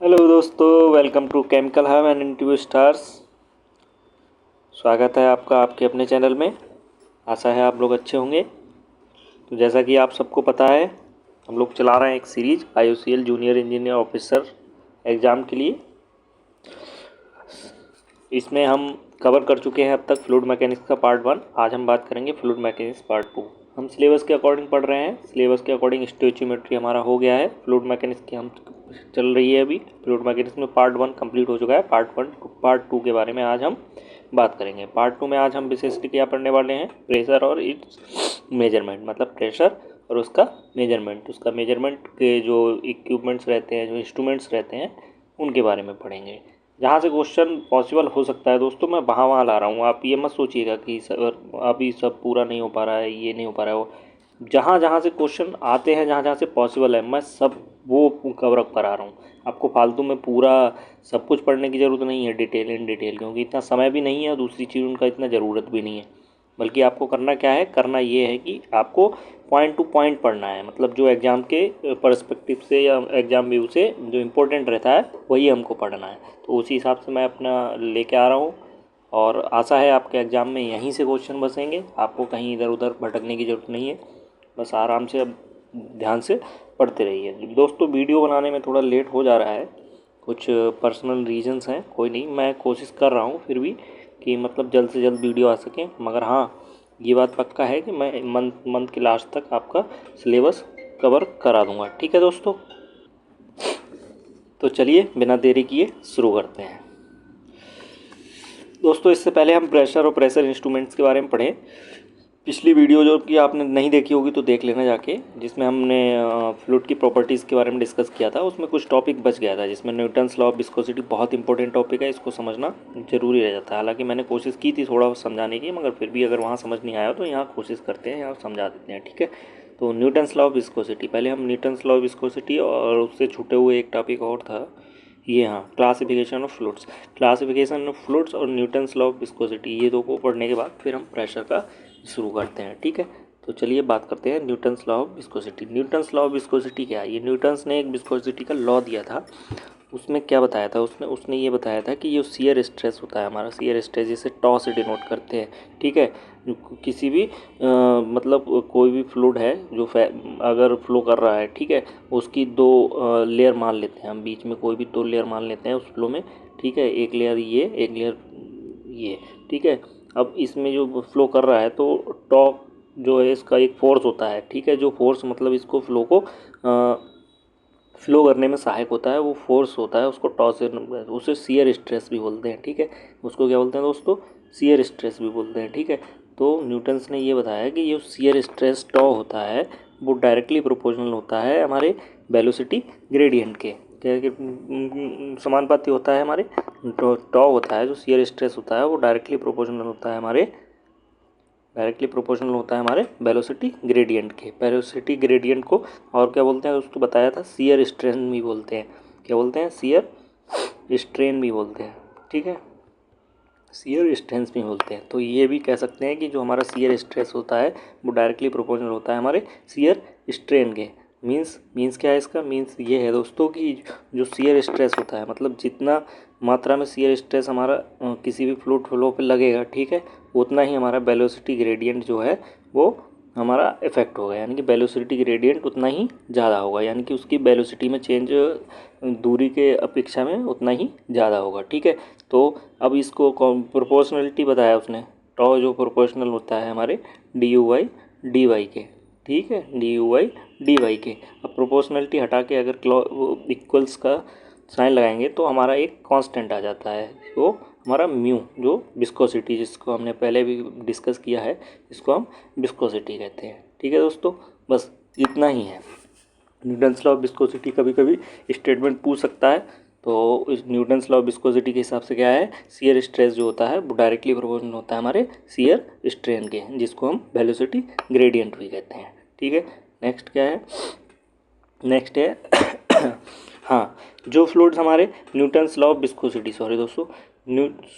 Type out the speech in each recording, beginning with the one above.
Hello दोस्तों, welcome to chemical hub and interview stars. स्वागत है आपका आपके अपने चैनल में। आशा है आप लोग अच्छे होंगे। तो जैसा कि आप सबको पता है, हम लोग चला रहे हैं एक series IOCL junior engineer officer exam के लिए। इसमें हम कवर कर चुके हैं अब तक फ्लूइड मैकेनिक्स का पार्ट 1। आज हम बात करेंगे फ्लूइड मैकेनिक्स पार्ट 2। हम सिलेबस के अकॉर्डिंग पढ़ रहे हैं। सिलेबस के अकॉर्डिंग स्टोइचियोमेट्री हमारा हो गया है। फ्लूइड मैकेनिक्स की हम चल रही है अभी। फ्लूइड मैकेनिक्स में पार्ट 1 कंप्लीट हो चुका है। पार्ट 2 के बारे में आज हम बात करेंगे। पार्ट 2 में आज हम विशेषतः क्या पढ़ने वाले हैं? प्रेशर और इट्स मेजरमेंट, मतलब प्रेशर और उसका मेजरमेंट के जो इक्विपमेंट्स रहते हैं, जो इंस्ट्रूमेंट्स रहते हैं, उनके बारे में पढ़ेंगे। जहाँ से क्वेश्चन पॉसिबल हो सकता है दोस्तों, मैं वहाँ ला रहा हूँ। आप ये मत सोचिएगा कि सर अभी सब पूरा नहीं हो पा रहा है, ये नहीं हो पा रहा है। वो जहाँ से क्वेश्चन आते हैं, जहाँ से पॉसिबल है, मैं सब वो कवर अप करा रहा हूँ। आपको फालतू में पूरा सब कुछ पढ़ने की ज़रूरत नहीं है डिटेल इन डिटेल, क्योंकि इतना समय भी नहीं है और दूसरी चीज़ उनका इतना ज़रूरत भी नहीं है। बल्कि आपको करना क्या है? करना ये है कि आपको पॉइंट टू पॉइंट पढ़ना है। मतलब जो एग्ज़ाम के पर्सपेक्टिव से या एग्ज़ाम व्यू से जो इम्पोर्टेंट रहता है वही हमको पढ़ना है। तो उसी हिसाब से मैं अपना लेके आ रहा हूँ और आशा है आपके एग्ज़ाम में यहीं से क्वेश्चन बसेंगे। आपको कहीं इधर उधर भटकने की ज़रूरत नहीं है। बस आराम से अब ध्यान से पढ़ते रहिए दोस्तों। वीडियो बनाने में थोड़ा लेट हो जा रहा है, कुछ पर्सनल रीजंस हैं। कोई नहीं, मैं कोशिश कर रहा हूँ फिर भी कि मतलब जल्द से जल्द वीडियो आ सके। मगर हाँ, ये बात पक्का है कि मैं मंथ के लास्ट तक आपका सिलेबस कवर करा दूँगा। ठीक है दोस्तों, तो चलिए बिना देरी किए शुरू करते हैं। दोस्तों, इससे पहले हम प्रेशर और प्रेशर इंस्ट्रूमेंट्स के बारे में पढ़ें। पिछली वीडियो जो कि आपने नहीं देखी होगी तो देख लेना जाके, जिसमें हमने फ्लूइड की प्रॉपर्टीज़ के बारे में डिस्कस किया था। उसमें कुछ टॉपिक बच गया था, जिसमें न्यूटन्स लॉ ऑफ विस्कोसिटी बहुत इंपॉर्टेंट टॉपिक है। इसको समझना जरूरी रह जाता है। हालांकि मैंने कोशिश की थी थोड़ा समझाने की, मगर फिर भी अगर वहाँ समझ नहीं आया तो यहाँ कोशिश करते हैं, यहाँ समझा देते हैं। ठीक है, तो न्यूटन्स लॉ ऑफ विस्कोसिटी, पहले हम न्यूटन्स लॉ ऑफ विस्कोसिटी और उससे छूटे हुए एक टॉपिक और था ये, हाँ, क्लासिफिकेशन ऑफ फ्लूइड्स और न्यूटन्स लॉ ऑफ विस्कोसिटी, ये दो को पढ़ने के बाद फिर हम प्रेशर का शुरू करते हैं। ठीक है, तो चलिए बात करते हैं Newton's law of viscosity. Newton's law of viscosity क्या है? ये न्यूटन्स ने एक विस्कोसिटी का लॉ दिया था। उसमें क्या बताया था? उसने ये बताया था कि ये शियर स्ट्रेस होता है हमारा, शियर स्ट्रेस जिसे टॉ से डिनोट करते हैं। ठीक है, किसी भी मतलब कोई भी फ्लूइड है जो अगर फ्लो कर रहा है, ठीक है, उसकी दो लेयर मान लेते हैं हम, बीच में कोई भी दो लेयर मान लेते हैं उस फ्लो में। ठीक है, एक लेयर ये, एक लेयर ये। ठीक है, अब इसमें जो फ्लो कर रहा है तो टॉ जो है इसका एक फोर्स होता है। ठीक है, जो फोर्स मतलब इसको फ्लो को फ्लो करने में सहायक होता है, वो फोर्स होता है, उसको टॉ से, उसे शियर स्ट्रेस भी बोलते हैं। ठीक है, उसको क्या बोलते हैं दोस्तों? शियर स्ट्रेस भी बोलते हैं। ठीक है, तो न्यूटन्स ने ये बताया कि ये शियर स्ट्रेस टॉ होता है वो डायरेक्टली प्रोपोर्शनल होता है हमारे वेलोसिटी ग्रेडियंट के। क्या कि समानुपाती होता है हमारे, टॉ होता है जो शियर स्ट्रेस होता है वो डायरेक्टली प्रोपोर्शनल होता है हमारे वेलोसिटी ग्रेडियंट के। वेलोसिटी ग्रेडियंट को और क्या बोलते हैं? उसको बताया था शियर स्ट्रेन भी बोलते हैं। क्या बोलते हैं? शियर स्ट्रेन भी बोलते हैं। ठीक है, शियर स्ट्रेंस भी बोलते हैं। तो ये भी कह सकते हैं कि जो हमारा शियर स्ट्रेस होता है वो डायरेक्टली प्रोपोर्शनल होता है हमारे शियर स्ट्रेन के। मीन्स क्या है इसका? मीन्स ये है दोस्तों कि जो शियर स्ट्रेस होता है, मतलब जितना मात्रा में शियर स्ट्रेस हमारा किसी भी फ्लूइड फ्लो पे लगेगा, ठीक है, उतना ही हमारा वेलोसिटी ग्रेडियंट जो है वो हमारा इफेक्ट होगा। यानी कि वेलोसिटी ग्रेडियंट उतना ही ज़्यादा होगा, यानी कि उसकी वेलोसिटी में चेंज दूरी के अपेक्षा में उतना ही ज़्यादा होगा। ठीक है, तो अब इसको प्रोपोर्शनलिटी बताया उसने। टॉ जो प्रोपोर्शनल होता है हमारे DU/dy के। ठीक है, DU/dy के। अब प्रोपोर्शनलिटी हटा के अगर इक्वल्स का साइन लगाएंगे तो हमारा एक कांस्टेंट आ जाता है, तो हमारा म्यू, जो विस्कोसिटी, जिसको हमने पहले भी डिस्कस किया है, इसको हम विस्कोसिटी कहते हैं। ठीक है दोस्तों, बस इतना ही है। न्यूटन्स लॉ ऑफ विस्कोसिटी कभी कभी स्टेटमेंट पूछ सकता है, तो इस न्यूटन्स लॉ ऑफ विस्कोसिटी के हिसाब से क्या है? शियर स्ट्रेस जो होता है वो डायरेक्टली प्रोपोर्शनल होता है हमारे शियर स्ट्रेन के, जिसको हम वेलोसिटी ग्रेडियंट भी कहते हैं। ठीक है, नेक्स्ट क्या है? नेक्स्ट है हाँ, जो फ्लूइड्स हमारे Newton's law of viscosity, sorry दोस्तों,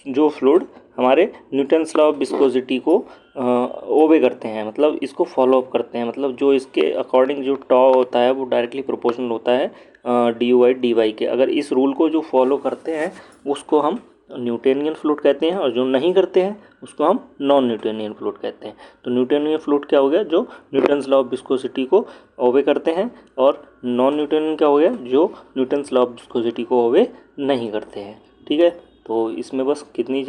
जो फ्लूइड हमारे न्यूटन्स लॉ ऑफ विस्कोसिटी को ओबे करते हैं, मतलब इसको फॉलो अप करते हैं, मतलब जो इसके अकॉर्डिंग जो टॉ होता है वो डायरेक्टली प्रोपोर्शनल होता है DU/dy के। अगर इस रूल को जो फॉलो करते हैं उसको हम न्यूटोनियन फ्लूइड कहते हैं, और जो नहीं करते हैं उसको हम नॉन न्यूटोनियन फ्लूइड कहते हैं। तो न्यूटोनियन फ्लूइड क्या हो गया, जो न्यूटन्स लॉ ऑफ विस्कोसिटी को ओबे करते हैं, और नॉन न्यूटोनियन क्या हो गया, जो न्यूटन्स लॉ ऑफ विस्कोसिटी को ओबे नहीं करते हैं। ठीक है, तो इसमें बस कितनी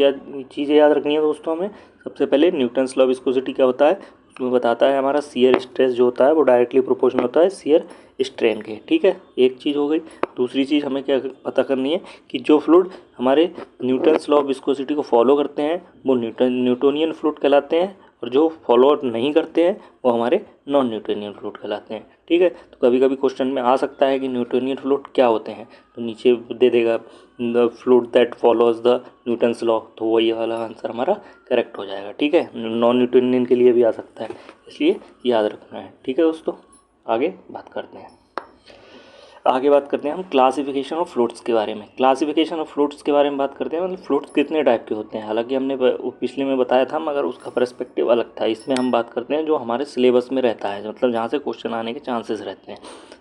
चीज़ें याद रखनी है दोस्तों हमें। सबसे पहले न्यूटन्स लॉ ऑफ विस्कोसिटी क्या होता है, उसमें बताता है हमारा शियर स्ट्रेस जो होता है वो डायरेक्टली प्रोपोर्शनल होता है शियर स्ट्रेन के। ठीक है, एक चीज़ हो गई। दूसरी चीज़ हमें क्या पता करनी है कि जो फ्लूइड हमारे न्यूटन्स लॉ ऑफ विस्कोसिटी को फॉलो करते हैं वो न्यूटोनियन फ्लूइड कहलाते हैं, और जो फॉलो नहीं करते हैं वो हमारे नॉन न्यूटोनियन फ्लूइड कहलाते हैं। ठीक है, तो कभी कभी क्वेश्चन में आ सकता है कि न्यूटोनियन फ्लूइड क्या होते हैं, तो नीचे दे देगा the fluid that follows the Newton's law, तो वही वाला आंसर हमारा करेक्ट हो जाएगा। ठीक है, नॉन न्यूटोनियन के लिए भी आ सकता है, इसलिए याद रखना है। ठीक है दोस्तों, आगे बात करते हैं हम क्लासिफिकेशन ऑफ फ्लूइड्स के बारे में। क्लासिफिकेशन ऑफ फ्लूइड्स के बारे में बात करते हैं, मतलब फ्लूइड्स कितने टाइप के होते हैं। हालांकि हमने पिछले में बताया था, मगर उसका पर्सपेक्टिव अलग था। इसमें हम बात करते हैं जो हमारे सिलेबस में रहता है, मतलब जहाँ से क्वेश्चन आने के चांसेस रहते हैं।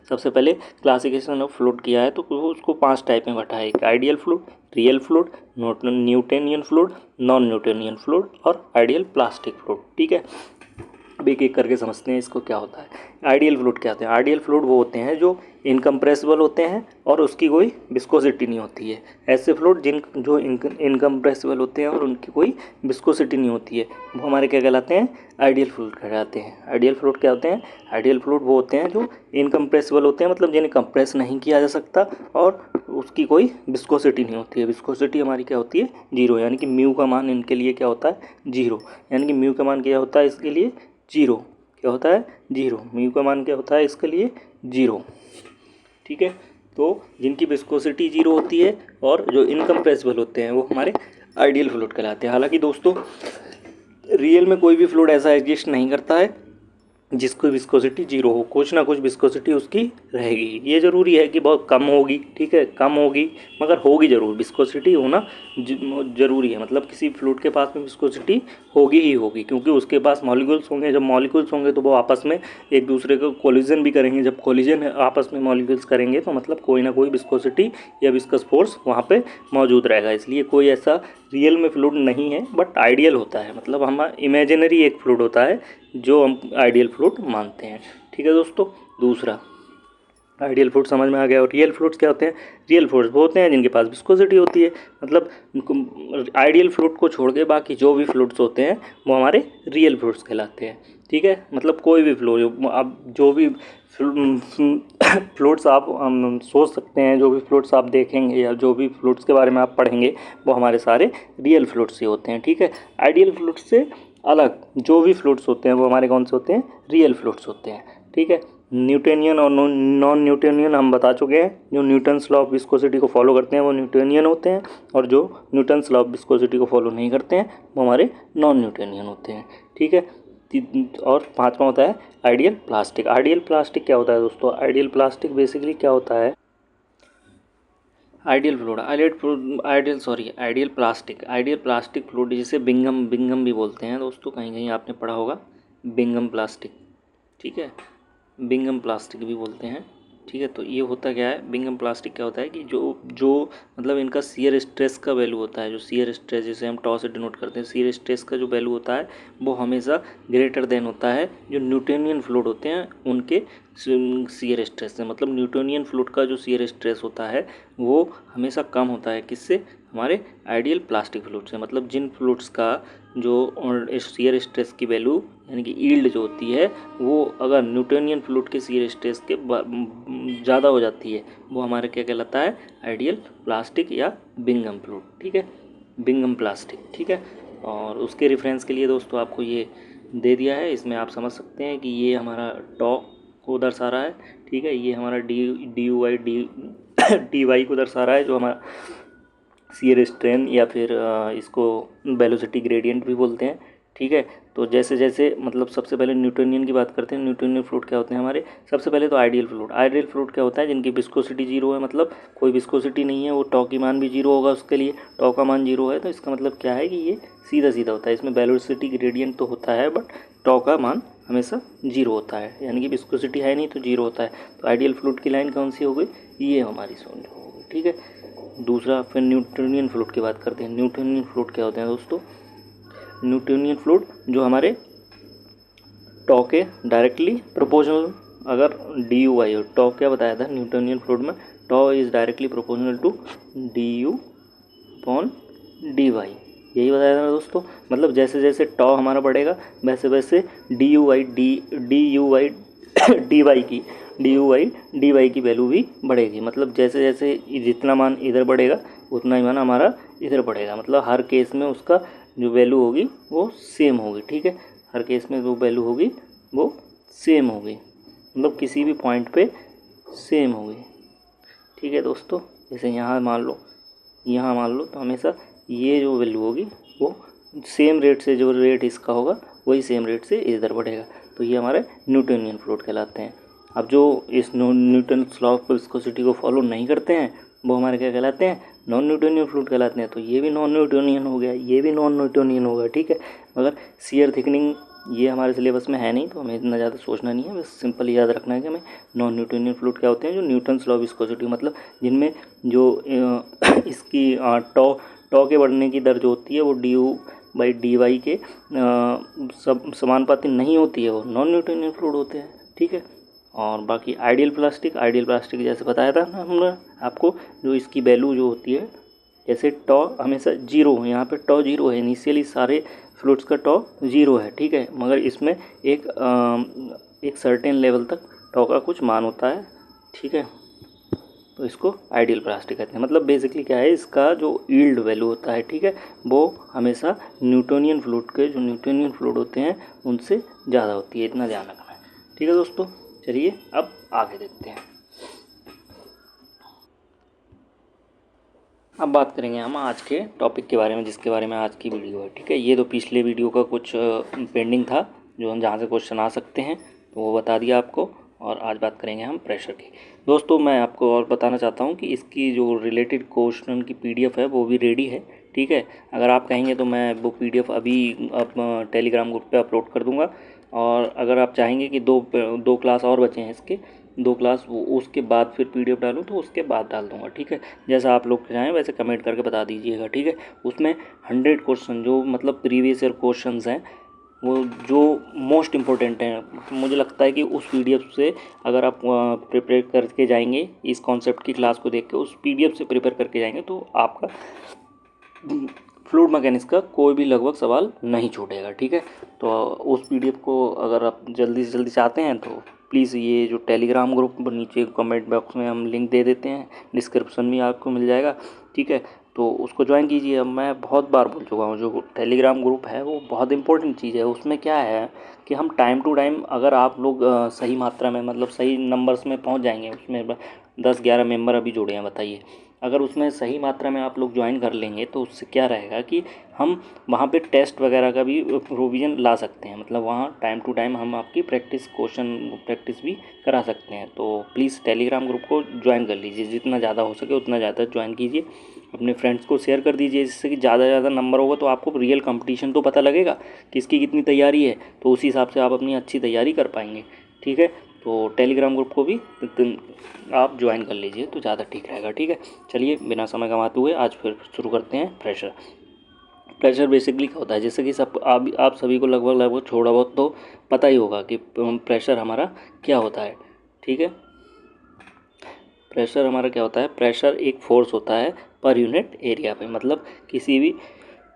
सबसे पहले क्लासिफिकेशन ऑफ फ्लूइड किया है तो उसको 5 टाइप में बांटा है। एक ideal fluid, real fluid, Newtonian fluid, non Newtonian fluid और आइडियल प्लास्टिक फ्लूइड। ठीक है, अब एक एक करके समझते हैं इसको क्या होता है। आइडियल फ्लूइड क्या होते हैं, आइडियल फ्लूइड वो होते हैं जो इनकम्प्रेसिबल होते हैं और उसकी कोई विस्कोसिटी नहीं होती है। ऐसे फ्लूइड जो इनकम्प्रेसिबल होते हैं और उनकी कोई विस्कोसिटी नहीं होती है, वो हमारे क्या कहलाते हैं, आइडियल फ्लूइड कहलाते हैं। आइडियल फ्लूइड क्या होते हैं, आइडियल फ्लूइड वो होते हैं जो इनकम्प्रेसिबल होते हैं, मतलब जिन्हें कंप्रेस नहीं किया जा सकता और उसकी कोई विस्कोसिटी नहीं होती है। विस्कोसिटी हमारी क्या होती है, 0, यानी कि म्यू का मान इनके लिए क्या होता है, 0, यानी कि म्यू का मान क्या होता है इसके लिए, 0, क्या होता है, 0, म्यू का मान क्या होता है इसके लिए, 0। ठीक है, तो जिनकी विस्कोसिटी 0 होती है और जो इनकम्प्रेसिबल होते हैं वो हमारे आइडियल फ्लूइड कहलाते हैं। हालांकि दोस्तों रियल में कोई भी फ्लूइड ऐसा एग्जिस्ट नहीं करता है जिसकी विस्कोसिटी 0 हो, कुछ ना कुछ विस्कोसिटी उसकी रहेगी। ये ज़रूरी है कि बहुत कम होगी, ठीक है, कम होगी मगर होगी ज़रूर, विस्कोसिटी होना ज़रूरी है। मतलब किसी फ्लूइड के पास में विस्कोसिटी होगी ही होगी, क्योंकि उसके पास मॉलिक्यूल्स होंगे। जब मॉलिक्यूल्स होंगे तो वो आपस में एक दूसरे को कोलिजन भी करेंगे। जब कोलिजन आपस में मॉलिक्यूल्स करेंगे तो मतलब कोई ना कोई विस्कोसिटी या विस्कस फोर्स वहाँ पे मौजूद रहेगा। इसलिए कोई ऐसा रियल में फ्लूइड नहीं है, बट आइडियल होता है, मतलब हम इमेजिनरी एक फ्लूइड होता है जो हम आइडियल फ्लूइड मानते हैं। ठीक है दोस्तों, दूसरा आइडियल फ्लूइड समझ में आ गया। और रियल फ्लूइड्स क्या होते हैं, रियल फ्लूइड्स वो होते हैं जिनके पास विस्कोसिटी होती है। मतलब आइडियल फ्लूइड को छोड़ के बाकी जो भी फ्लूइड्स होते हैं वो हमारे रियल फ्लूइड्स कहलाते हैं। ठीक है, मतलब कोई भी फ्लूइड, अब जो भी फ्लूइड्स आप सोच सकते हैं, जो भी फ्लूइड्स आप देखेंगे या जो भी फ्लूइड्स के बारे में आप पढ़ेंगे वो हमारे सारे रियल फ्लूइड्स ही होते हैं। ठीक है, आइडियल फ्लूइड्स से अलग जो भी फ्लूइड्स होते हैं वो हमारे कौन से होते हैं, रियल फ्लूइड्स होते हैं। ठीक है, न्यूटोनियन और नॉन न्यूटोनियन हम बता चुके हैं। जो न्यूटन्स लॉ ऑफ विस्कोसिटी को फॉलो करते हैं वो न्यूटोनियन होते हैं, और जो न्यूटन्स लॉ ऑफ विस्कोसिटी को फॉलो नहीं करते हैं वो हमारे नॉन न्यूटोनियन होते हैं। ठीक है, और 5वां होता है आइडियल प्लास्टिक। आइडियल प्लास्टिक क्या होता है दोस्तों, आइडियल प्लास्टिक बेसिकली क्या होता है, ideal fluid, ideal plastic fluid जिसे बिंगम भी बोलते हैं दोस्तों, कहीं कहीं आपने पढ़ा होगा बिंगम प्लास्टिक। ठीक है, बिंगम प्लास्टिक भी बोलते हैं। ठीक है, तो ये होता क्या है, बिंगम प्लास्टिक क्या होता है कि जो मतलब इनका शियर स्ट्रेस का वैल्यू होता है, जो शियर स्ट्रेस जिसे हम टॉ से डिनोट करते हैं, शियर स्ट्रेस का जो वैल्यू होता है वो हमेशा ग्रेटर देन होता है जो न्यूटोनियन फ्लूइड होते हैं उनके शियर स्ट्रेस से। मतलब न्यूटोनियन फ्लूइड का जो शियर स्ट्रेस होता है वो हमेशा कम होता है, किससे, हमारे आइडियल प्लास्टिक फ्लूइड से। मतलब जिन फ्लूइड्स का जो शियर स्ट्रेस की वैल्यू यानी कि यील्ड जो होती है वो अगर न्यूटोनियन फ्लूइड के शियर स्ट्रेस के ज़्यादा हो जाती है वो हमारे क्या कहलाता है, आइडियल प्लास्टिक या बिंगम फ्लूइड। ठीक है, बिंगम प्लास्टिक। ठीक है, और उसके रेफरेंस के लिए दोस्तों आपको ये दे दिया है, इसमें आप समझ सकते हैं कि ये हमारा टॉ को दर्शा रहा है। ठीक है, ये हमारा dy को दर्शा रहा है, जो हमारा शियर स्ट्रेन या फिर इसको वेलोसिटी ग्रेडियंट भी बोलते हैं। ठीक है, तो जैसे जैसे मतलब सबसे पहले न्यूटोनियन की बात करते हैं। न्यूटोनियन फ्लूइड क्या होते हैं हमारे, सबसे पहले तो आइडियल फ्लूइड क्या होता है, जिनकी विस्कोसिटी 0 है, मतलब कोई विस्कोसिटी नहीं है, वो टॉ की मान भी 0 होगा उसके लिए, टॉ का मान 0 है तो इसका मतलब क्या है कि ये सीधा सीधा होता है। इसमें वेलोसिटी ग्रेडियंट तो होता है बट टॉ का मान हमेशा 0 होता है, यानी कि विस्कोसिटी है नहीं तो 0 होता है। तो आइडियल फ्लूइड की लाइन कौन सी हो गई, ये हमारी सॉल्व होगी, ठीक है। दूसरा फिर न्यूटोनियन फ्लूइड की बात करते हैं। न्यूटोनियन फ्लूइड क्या होते हैं दोस्तों? न्यूटोनियन फ्लूइड जो हमारे टॉ के डायरेक्टली प्रोपोर्शनल, अगर डी यू वाई हो, टॉ क्या बताया था न्यूटोनियन फ्लूइड में, tau is directly proportional to D U upon D Y, यही बताया था दोस्तों। मतलब जैसे जैसे टॉ हमारा बढ़ेगा वैसे वैसे D U Y D Y की वैल्यू भी बढ़ेगी। मतलब जैसे जैसे जितना मान इधर बढ़ेगा उतना ही मान हमारा इधर बढ़ेगा। मतलब हर केस में उसका जो वैल्यू होगी वो सेम होगी, ठीक है। हर केस में जो वैल्यू होगी वो सेम होगी, मतलब किसी भी पॉइंट पे सेम होगी, ठीक है दोस्तों। जैसे यहाँ मान लो तो हमेशा ये जो वैल्यू होगी वो सेम रेट से, जो रेट इसका होगा वही सेम रेट से इधर बढ़ेगा। तो ये हमारे न्यूटोनियन फ्लूइड कहलाते हैं। अब जो इस न्यूटन्स लॉ ऑफ विस्कोसिटी को फॉलो नहीं करते हैं वो हमारे क्या कहलाते हैं? नॉन न्यूटोनियन फ्लूइड कहलाते हैं। तो ये भी नॉन न्यूटोनियन हो गया, ये भी नॉन न्यूटोनियन होगा, ठीक है। मगर शियर थिकनिंग ये हमारे सिलेबस में है नहीं, तो हमें इतना ज़्यादा सोचना नहीं है, बस सिंपल याद रखना है कि हमें नॉन न्यूटोनियन फ्लूइड क्या होते हैं, जो न्यूटन्स लॉ ऑफ विस्कोसिटी, मतलब जिनमें जो इसकी टॉ के बढ़ने की दर जो होती है वो D U by D Y के सब समानुपाती नहीं होती है, वो नॉन न्यूटोनियन फ्लूइड होते हैं, ठीक है। और बाकी आइडियल प्लास्टिक जैसे बताया था ना हमने आपको, जो इसकी वैल्यू जो होती है, जैसे टॉ हमेशा जीरो, यहाँ पे टॉ जीरो है, इनिशियली सारे फ्लूइड्स का टॉ जीरो है, ठीक है। मगर इसमें एक सर्टेन लेवल तक टॉ का कुछ मान होता है, ठीक है। तो इसको आइडियल प्लास्टिक कहते हैं। मतलब बेसिकली क्या है, इसका जो यील्ड वैल्यू होता है, ठीक है, वो हमेशा न्यूटोनियन फ्लूइड होते हैं उनसे ज़्यादा होती है, इतना ध्यान रखना है, ठीक है दोस्तों। चलिए अब आगे देखते हैं। अब बात करेंगे हम आज के टॉपिक के बारे में, जिसके बारे में आज की वीडियो है, ठीक है। ये तो पिछले वीडियो का कुछ पेंडिंग था, जो हम जहाँ से क्वेश्चन आ सकते हैं तो वो बता दिया आपको। और आज बात करेंगे हम प्रेशर की। दोस्तों मैं आपको और बताना चाहता हूँ कि इसकी जो रिलेटेड क्वेश्चन की PDF है वो भी रेडी है, ठीक है। अगर आप कहेंगे तो मैं वो PDF अभी टेलीग्राम ग्रुप पे अपलोड कर दूँगा। और अगर आप चाहेंगे कि दो क्लास और बचे हैं इसके, 2 क्लास, वो उसके बाद फिर PDF डालूँ तो उसके बाद डाल दूँगा, ठीक है। जैसा आप लोग चाहें वैसे कमेंट करके बता दीजिएगा, ठीक है। उसमें 100 क्वेश्चन जो मतलब प्रीवियस ईयर क्वेश्चंस हैं, वो जो मोस्ट इम्पोर्टेंट हैं, मुझे लगता है कि उस PDF से अगर आप प्रिपेयर करके जाएंगे, इस कॉन्सेप्ट की क्लास को देख के उस PDF से प्रिपेयर करके जाएंगे, तो आपका फ्लूइड मैकेनिक्स का कोई भी लगभग सवाल नहीं छूटेगा, ठीक है। तो उस PDF को अगर आप जल्दी से जल्दी चाहते हैं तो प्लीज़ ये जो टेलीग्राम ग्रुप नीचे कमेंट बॉक्स में हम लिंक दे देते हैं, डिस्क्रिप्शन में आपको मिल जाएगा, ठीक है। तो उसको ज्वाइन कीजिए। अब मैं बहुत बार बोल चुका हूँ, जो टेलीग्राम ग्रुप है वो बहुत इंपॉर्टेंट चीज़ है। उसमें क्या है कि हम टाइम टू टाइम, अगर आप लोग सही मात्रा में, मतलब सही नंबर्स में पहुँच जाएंगे, उसमें 10-11 मेंबर अभी जुड़े हैं, बताइए। अगर उसमें सही मात्रा में आप लोग ज्वाइन कर लेंगे तो उससे क्या रहेगा कि हम वहाँ पे टेस्ट वगैरह का भी प्रोविज़न ला सकते हैं। मतलब वहाँ टाइम टू टाइम हम आपकी क्वेश्चन प्रैक्टिस भी करा सकते हैं। तो प्लीज़ टेलीग्राम ग्रुप को ज्वाइन कर लीजिए, जितना ज़्यादा हो सके उतना ज़्यादा ज्वाइन कीजिए, अपने फ्रेंड्स को शेयर कर दीजिए, जिससे कि ज़्यादा से ज़्यादा नंबर होगा तो आपको रियल कंपटीशन तो पता लगेगा किसकी कितनी तैयारी है, तो उसी हिसाब से आप अपनी अच्छी तैयारी कर पाएंगे, ठीक है। तो टेलीग्राम ग्रुप को भी आप ज्वाइन कर लीजिए तो ज़्यादा ठीक रहेगा, ठीक है। चलिए बिना समय गंवाते हुए आज फिर शुरू करते हैं। प्रेशर बेसिकली क्या होता है, जैसे कि आप सभी को लगभग थोड़ा बहुत तो पता ही होगा कि प्रेशर हमारा क्या होता है, ठीक है। प्रेशर हमारा क्या होता है? प्रेशर एक फोर्स होता है पर यूनिट एरिया पे, मतलब किसी भी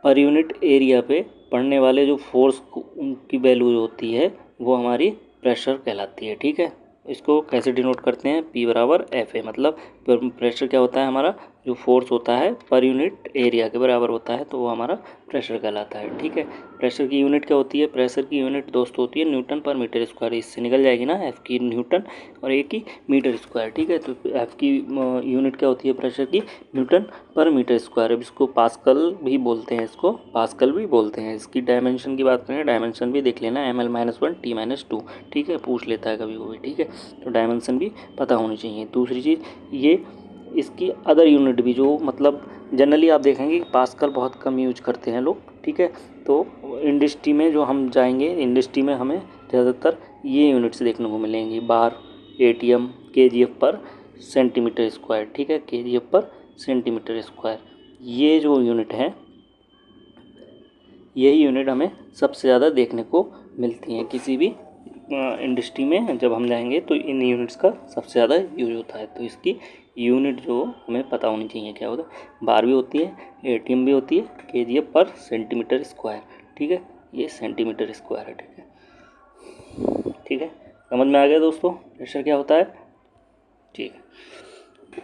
पर यूनिट एरिया पे पड़ने वाले जो फोर्स की वैल्यू होती है वो हमारी प्रेशर कहलाती है, ठीक है। इसको कैसे डिनोट करते हैं? P बराबर FA, मतलब प्रेशर क्या होता है हमारा, जो फोर्स होता है पर यूनिट एरिया के बराबर होता है, तो वो हमारा प्रेशर कहलाता है, ठीक है। प्रेशर की यूनिट क्या होती है? प्रेशर की यूनिट दोस्तों होती है न्यूटन पर मीटर स्क्वायर। इससे निकल जाएगी ना, F की न्यूटन और A की मीटर स्क्वायर, ठीक है। तो F की यूनिट क्या होती है प्रेशर की? न्यूटन पर मीटर स्क्वायर। अब इसको पास्कल भी बोलते हैं, इसकी डायमेंशन की बात करें, डायमेंशन भी देख लेना, ml-1 t-2, ठीक है, पूछ लेता है कभी कभी, ठीक है। तो डायमेंशन भी पता होनी चाहिए। दूसरी चीज़ ये इसकी अदर यूनिट भी, जो मतलब जनरली आप देखेंगे कि पास्कल बहुत कम यूज करते हैं लोग, ठीक है। तो इंडस्ट्री में जो हम जाएंगे, इंडस्ट्री में हमें ज़्यादातर ये यूनिट्स देखने को मिलेंगी, बार, ATM, kgf पर सेंटीमीटर स्क्वायर, ठीक है, kgf पर सेंटीमीटर स्क्वायर। ये जो यूनिट है, यही यूनिट हमें सबसे ज़्यादा देखने को मिलती हैं किसी भी इंडस्ट्री में। जब हम जाएंगे तो इन यूनिट्स का सबसे ज़्यादा यूज होता है। तो इसकी यूनिट जो हमें पता होनी चाहिए क्या होता है, बार भी होती है, एटीएम भी होती है, kgf पर सेंटीमीटर स्क्वायर, ठीक है, ये सेंटीमीटर स्क्वायर है, ठीक है, ठीक है, समझ में आ गया दोस्तों प्रेशर क्या होता है, ठीक है।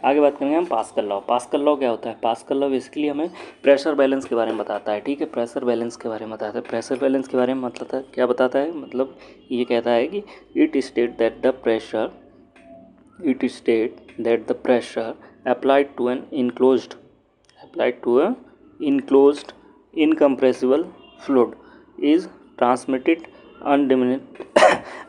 आगे बात करेंगे हम पास्कल लॉ। पास्कल लॉ क्या होता है? पास्कल लॉ बेसिकली हमें प्रेशर बैलेंस के बारे में बताता है, ठीक है, प्रेशर बैलेंस के बारे में बताता है। प्रेशर बैलेंस के बारे में मतलब क्या बताता है, मतलब ये कहता है कि it state that the pressure applied to an enclosed incompressible fluid is transmitted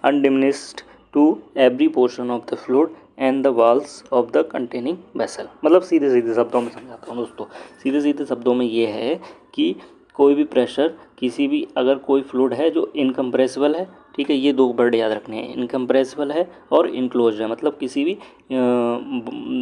undiminished to every portion of the fluid and the walls of the containing vessel. मतलब सीधे सीधे शब्दों में समझाता हूँ दोस्तों, सीधे सीधे शब्दों में ये है कि कोई भी प्रेशर किसी भी, अगर कोई फ्लूइड है जो इनकम्प्रेसिबल है, ठीक है, ये दो वर्ड याद रखने हैं, इनकम्प्रेसिबल है और इनक्लोज्ड है, मतलब किसी भी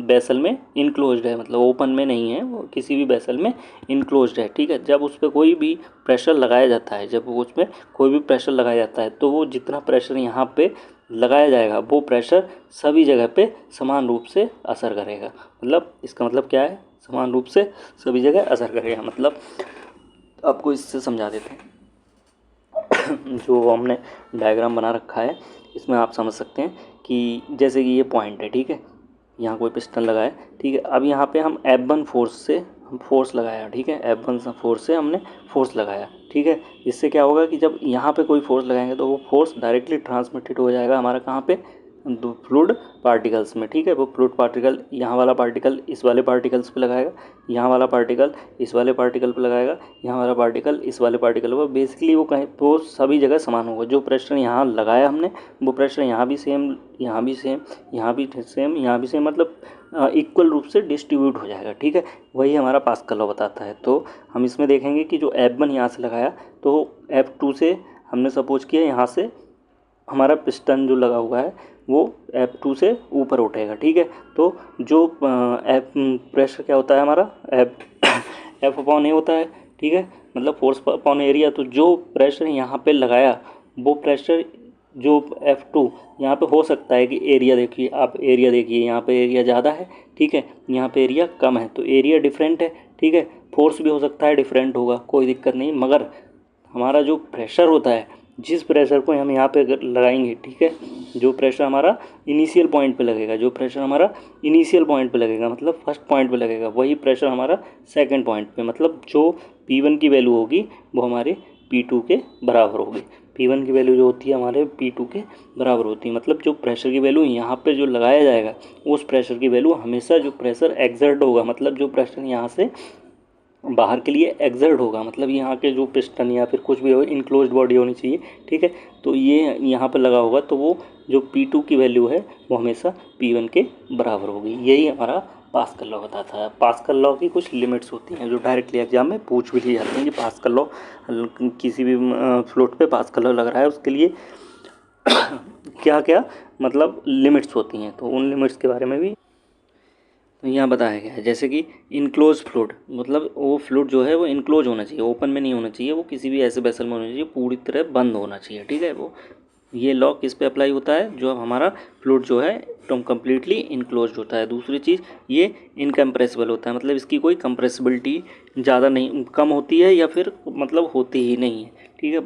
वेसल में इनक्लोज्ड है, मतलब ओपन में नहीं है, वो किसी भी वेसल में इनक्लोज्ड है, ठीक है। जब उस पर कोई भी प्रेशर लगाया जाता है, जब उसमें कोई भी प्रेशर लगाया जाता है तो वो जितना प्रेशर यहाँ पे लगाया जाएगा वो प्रेशर सभी जगह पे समान रूप से असर करेगा। मतलब इसका मतलब क्या है, समान रूप से सभी जगह असर करेगा। मतलब आपको इससे समझा देते हैं जो हमने डायग्राम बना रखा है इसमें आप समझ सकते हैं कि जैसे कि ये पॉइंट है, ठीक है, यहाँ कोई पिस्टन लगा है, ठीक है, अब यहाँ पे हम F1 फोर्स से हम फोर्स लगाया, ठीक है, F1 फोर्स से हमने फोर्स लगाया, ठीक है। इससे क्या होगा कि जब यहाँ पे कोई फोर्स लगाएंगे तो वो फोर्स डायरेक्टली ट्रांसमिटेड हो जाएगा हमारा कहाँ पे, फ्लूइड पार्टिकल्स में, ठीक है। वो फ्लूइड पार्टिकल, यहाँ वाला पार्टिकल इस वाले पार्टिकल्स पे लगाएगा, यहाँ वाला पार्टिकल इस वाले पार्टिकल पे लगाएगा, यहाँ वाला पार्टिकल इस वाले पार्टिकल पर, बेसिकली वो कहीं वो सभी जगह समान होगा। जो प्रेशर यहाँ लगाया हमने वो प्रेशर यहाँ भी सेम, यहाँ भी सेम, यहाँ भी सेम, यहाँ भी सेम, मतलब इक्वल रूप से डिस्ट्रीब्यूट हो जाएगा, ठीक है। वही हमारा पास्कल लॉ बताता है। तो हम इसमें देखेंगे कि जो F1 यहाँ से लगाया तो F2 से हमने सपोज किया यहाँ से हमारा पिस्टन जो लगा हुआ है वो F2 से ऊपर उठेगा, ठीक है। तो जो प्रेशर क्या होता है हमारा F अपॉन ए होता है, ठीक है, मतलब फोर्स अपॉन एरिया। तो जो प्रेशर यहाँ पे लगाया वो प्रेशर जो F2 यहाँ पे हो सकता है कि एरिया देखिए आप, एरिया देखिए यहाँ पे एरिया ज़्यादा है, ठीक है, यहाँ पे एरिया कम है, तो एरिया डिफरेंट है, ठीक है। फोर्स भी हो सकता है डिफरेंट होगा, कोई दिक्कत नहीं, मगर हमारा जो प्रेशर होता है, जिस प्रेशर को हम यहाँ पे अगर लगाएंगे, ठीक है, जो प्रेशर हमारा इनिशियल पॉइंट पे लगेगा, जो प्रेशर हमारा इनिशियल पॉइंट पे लगेगा, मतलब फर्स्ट पॉइंट पे लगेगा, वही प्रेशर हमारा सेकंड पॉइंट पे, मतलब जो P1 की वैल्यू होगी वो हमारे P2 के बराबर होगी। P1 की वैल्यू जो होती है हमारे P2 के बराबर होती है। मतलब जो प्रेशर की वैल्यू यहाँ पे जो लगाया जाएगा उस प्रेशर की वैल्यू हमेशा, जो प्रेशर एक्सर्ट होगा, मतलब जो प्रेशर यहाँ से बाहर के लिए एक्सर्ट होगा, मतलब यहाँ के जो पिस्टन या फिर कुछ भी हो, इनक्लोज्ड बॉडी होनी चाहिए, ठीक है। तो ये यहाँ पर लगा होगा तो वो जो P2 की वैल्यू है वो हमेशा P1 के बराबर होगी। यही हमारा पास्कल लॉ बताता है। पास्कल लॉ की कुछ लिमिट्स होती हैं जो डायरेक्टली एग्जाम में पूछ भी ली जाती हैं कि पास्कल लॉ, किसी भी फ्लूइड पे पास्कल लॉ लग रहा है उसके लिए क्या क्या मतलब लिमिट्स होती हैं, तो उन लिमिट्स के बारे में भी तो यहाँ बताया गया है। जैसे कि इनक्लोज फ्लूइड, मतलब वो फ्लूइड जो है वो इनक्लोज होना चाहिए, ओपन में नहीं होना चाहिए, वो किसी भी ऐसे वेसल में होना चाहिए, पूरी तरह बंद होना चाहिए, ठीक है। वो ये लॉ किस पे अप्लाई होता है, जो हमारा फ्लूइड जो है एकदम कम्प्लीटली इनक्लोज होता है। दूसरी चीज़ ये इनकम्प्रेसिबल होता है, मतलब इसकी कोई कंप्रेसिबिलिटी ज़्यादा नहीं, कम होती है या फिर मतलब होती ही नहीं है, ठीक है।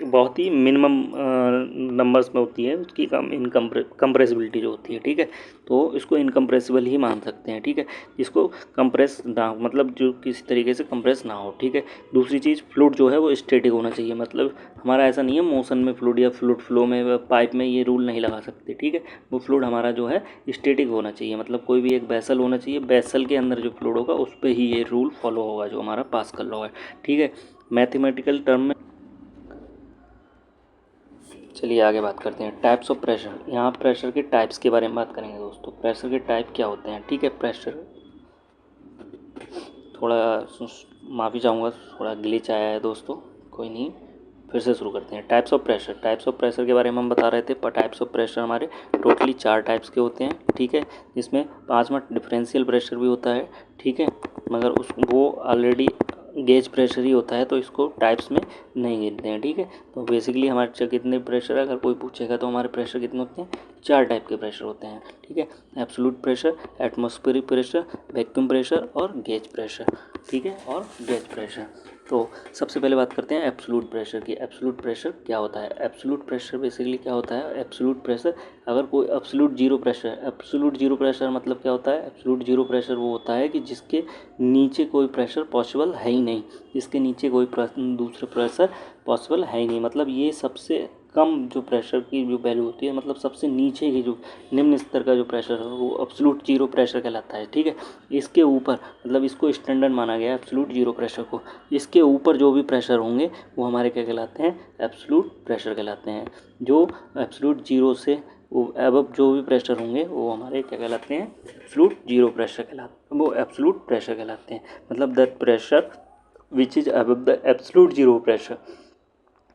बहुत ही मिनिमम नंबर्स में होती है उसकी कम कंप्रेसिबिलिटी जो होती है, ठीक है। तो इसको इनकम्प्रेसिबल ही मान सकते हैं, ठीक है, जिसको कंप्रेस ना, मतलब जो किसी तरीके से कंप्रेस ना हो, ठीक है। दूसरी चीज़ फ्लूइड जो है वो स्टैटिक होना चाहिए, मतलब हमारा ऐसा नहीं है मोशन में फ्लूइड या फ्लूइड फ्लो में पाइप में ये रूल नहीं लगा सकते, ठीक है। वो फ्लूइड हमारा जो है स्टैटिक होना चाहिए, मतलब कोई भी एक वेसल होना चाहिए, वेसल के अंदर जो फ्लूइड होगा उस पर ही ये रूल फॉलो होगा जो हमारा पास्कल लॉ है, ठीक है। मैथमेटिकल टर्म में चलिए आगे बात करते हैं टाइप्स ऑफ प्रेशर। यहाँ प्रेशर के टाइप्स के बारे में बात करेंगे दोस्तों। प्रेशर के टाइप क्या होते हैं, ठीक है। प्रेशर, थोड़ा माफ़ी चाहूँगा, थोड़ा ग्लिच आया है दोस्तों, कोई नहीं, फिर से शुरू करते हैं। Types of pressure. Types of pressure के बारे में हम बता रहे थे। टाइप्स ऑफ प्रेशर हमारे टोटली 4 टाइप्स के होते हैं, ठीक है, जिसमें 5वां डिफरेंशियल प्रेशर भी होता है, ठीक है, मगर उस वो ऑलरेडी गेज प्रेशर ही होता है, तो इसको टाइप्स में नहीं गिनते हैं, ठीक है। तो बेसिकली हमारे कितने प्रेशर, अगर कोई पूछेगा तो हमारे प्रेशर कितने होते हैं, 4 टाइप के प्रेशर होते हैं, ठीक है। Absolute pressure, atmospheric pressure, vacuum pressure और गेज प्रेशर, ठीक है, और गेज प्रेशर। तो सबसे पहले बात करते हैं एब्सोल्यूट प्रेशर की। एब्सोल्यूट प्रेशर क्या होता है? एब्सोल्यूट प्रेशर बेसिकली क्या होता है? एब्सोल्यूट प्रेशर, अगर कोई absolute zero pressure, absolute zero pressure मतलब क्या होता है? एब्सोल्यूट जीरो प्रेशर वो होता है कि जिसके नीचे कोई प्रेशर पॉसिबल है ही नहीं, जिसके नीचे कोई दूसरा प्रेशर पॉसिबल है ही नहीं, मतलब ये सबसे कम जो प्रेशर की जो वैल्यू होती है, मतलब सबसे नीचे की जो निम्न स्तर का जो प्रेशर है वो एब्सोल्यूट जीरो प्रेशर कहलाता है, ठीक है। इसके ऊपर मतलब इसको स्टैंडर्ड माना गया है एब्सोल्यूट जीरो प्रेशर को। इसके ऊपर जो भी प्रेशर होंगे वो हमारे क्या कहलाते हैं? एब्सोल्यूट प्रेशर कहलाते हैं। जो एब्सोल्यूट जीरो से वो अबव जो भी प्रेशर होंगे वो हमारे क्या कहलाते हैं? एब्सोल्यूट जीरो प्रेशर कहलाते हैं, वो एब्सोल्यूट प्रेशर कहलाते हैं। मतलब the pressure which is above the absolute zero pressure,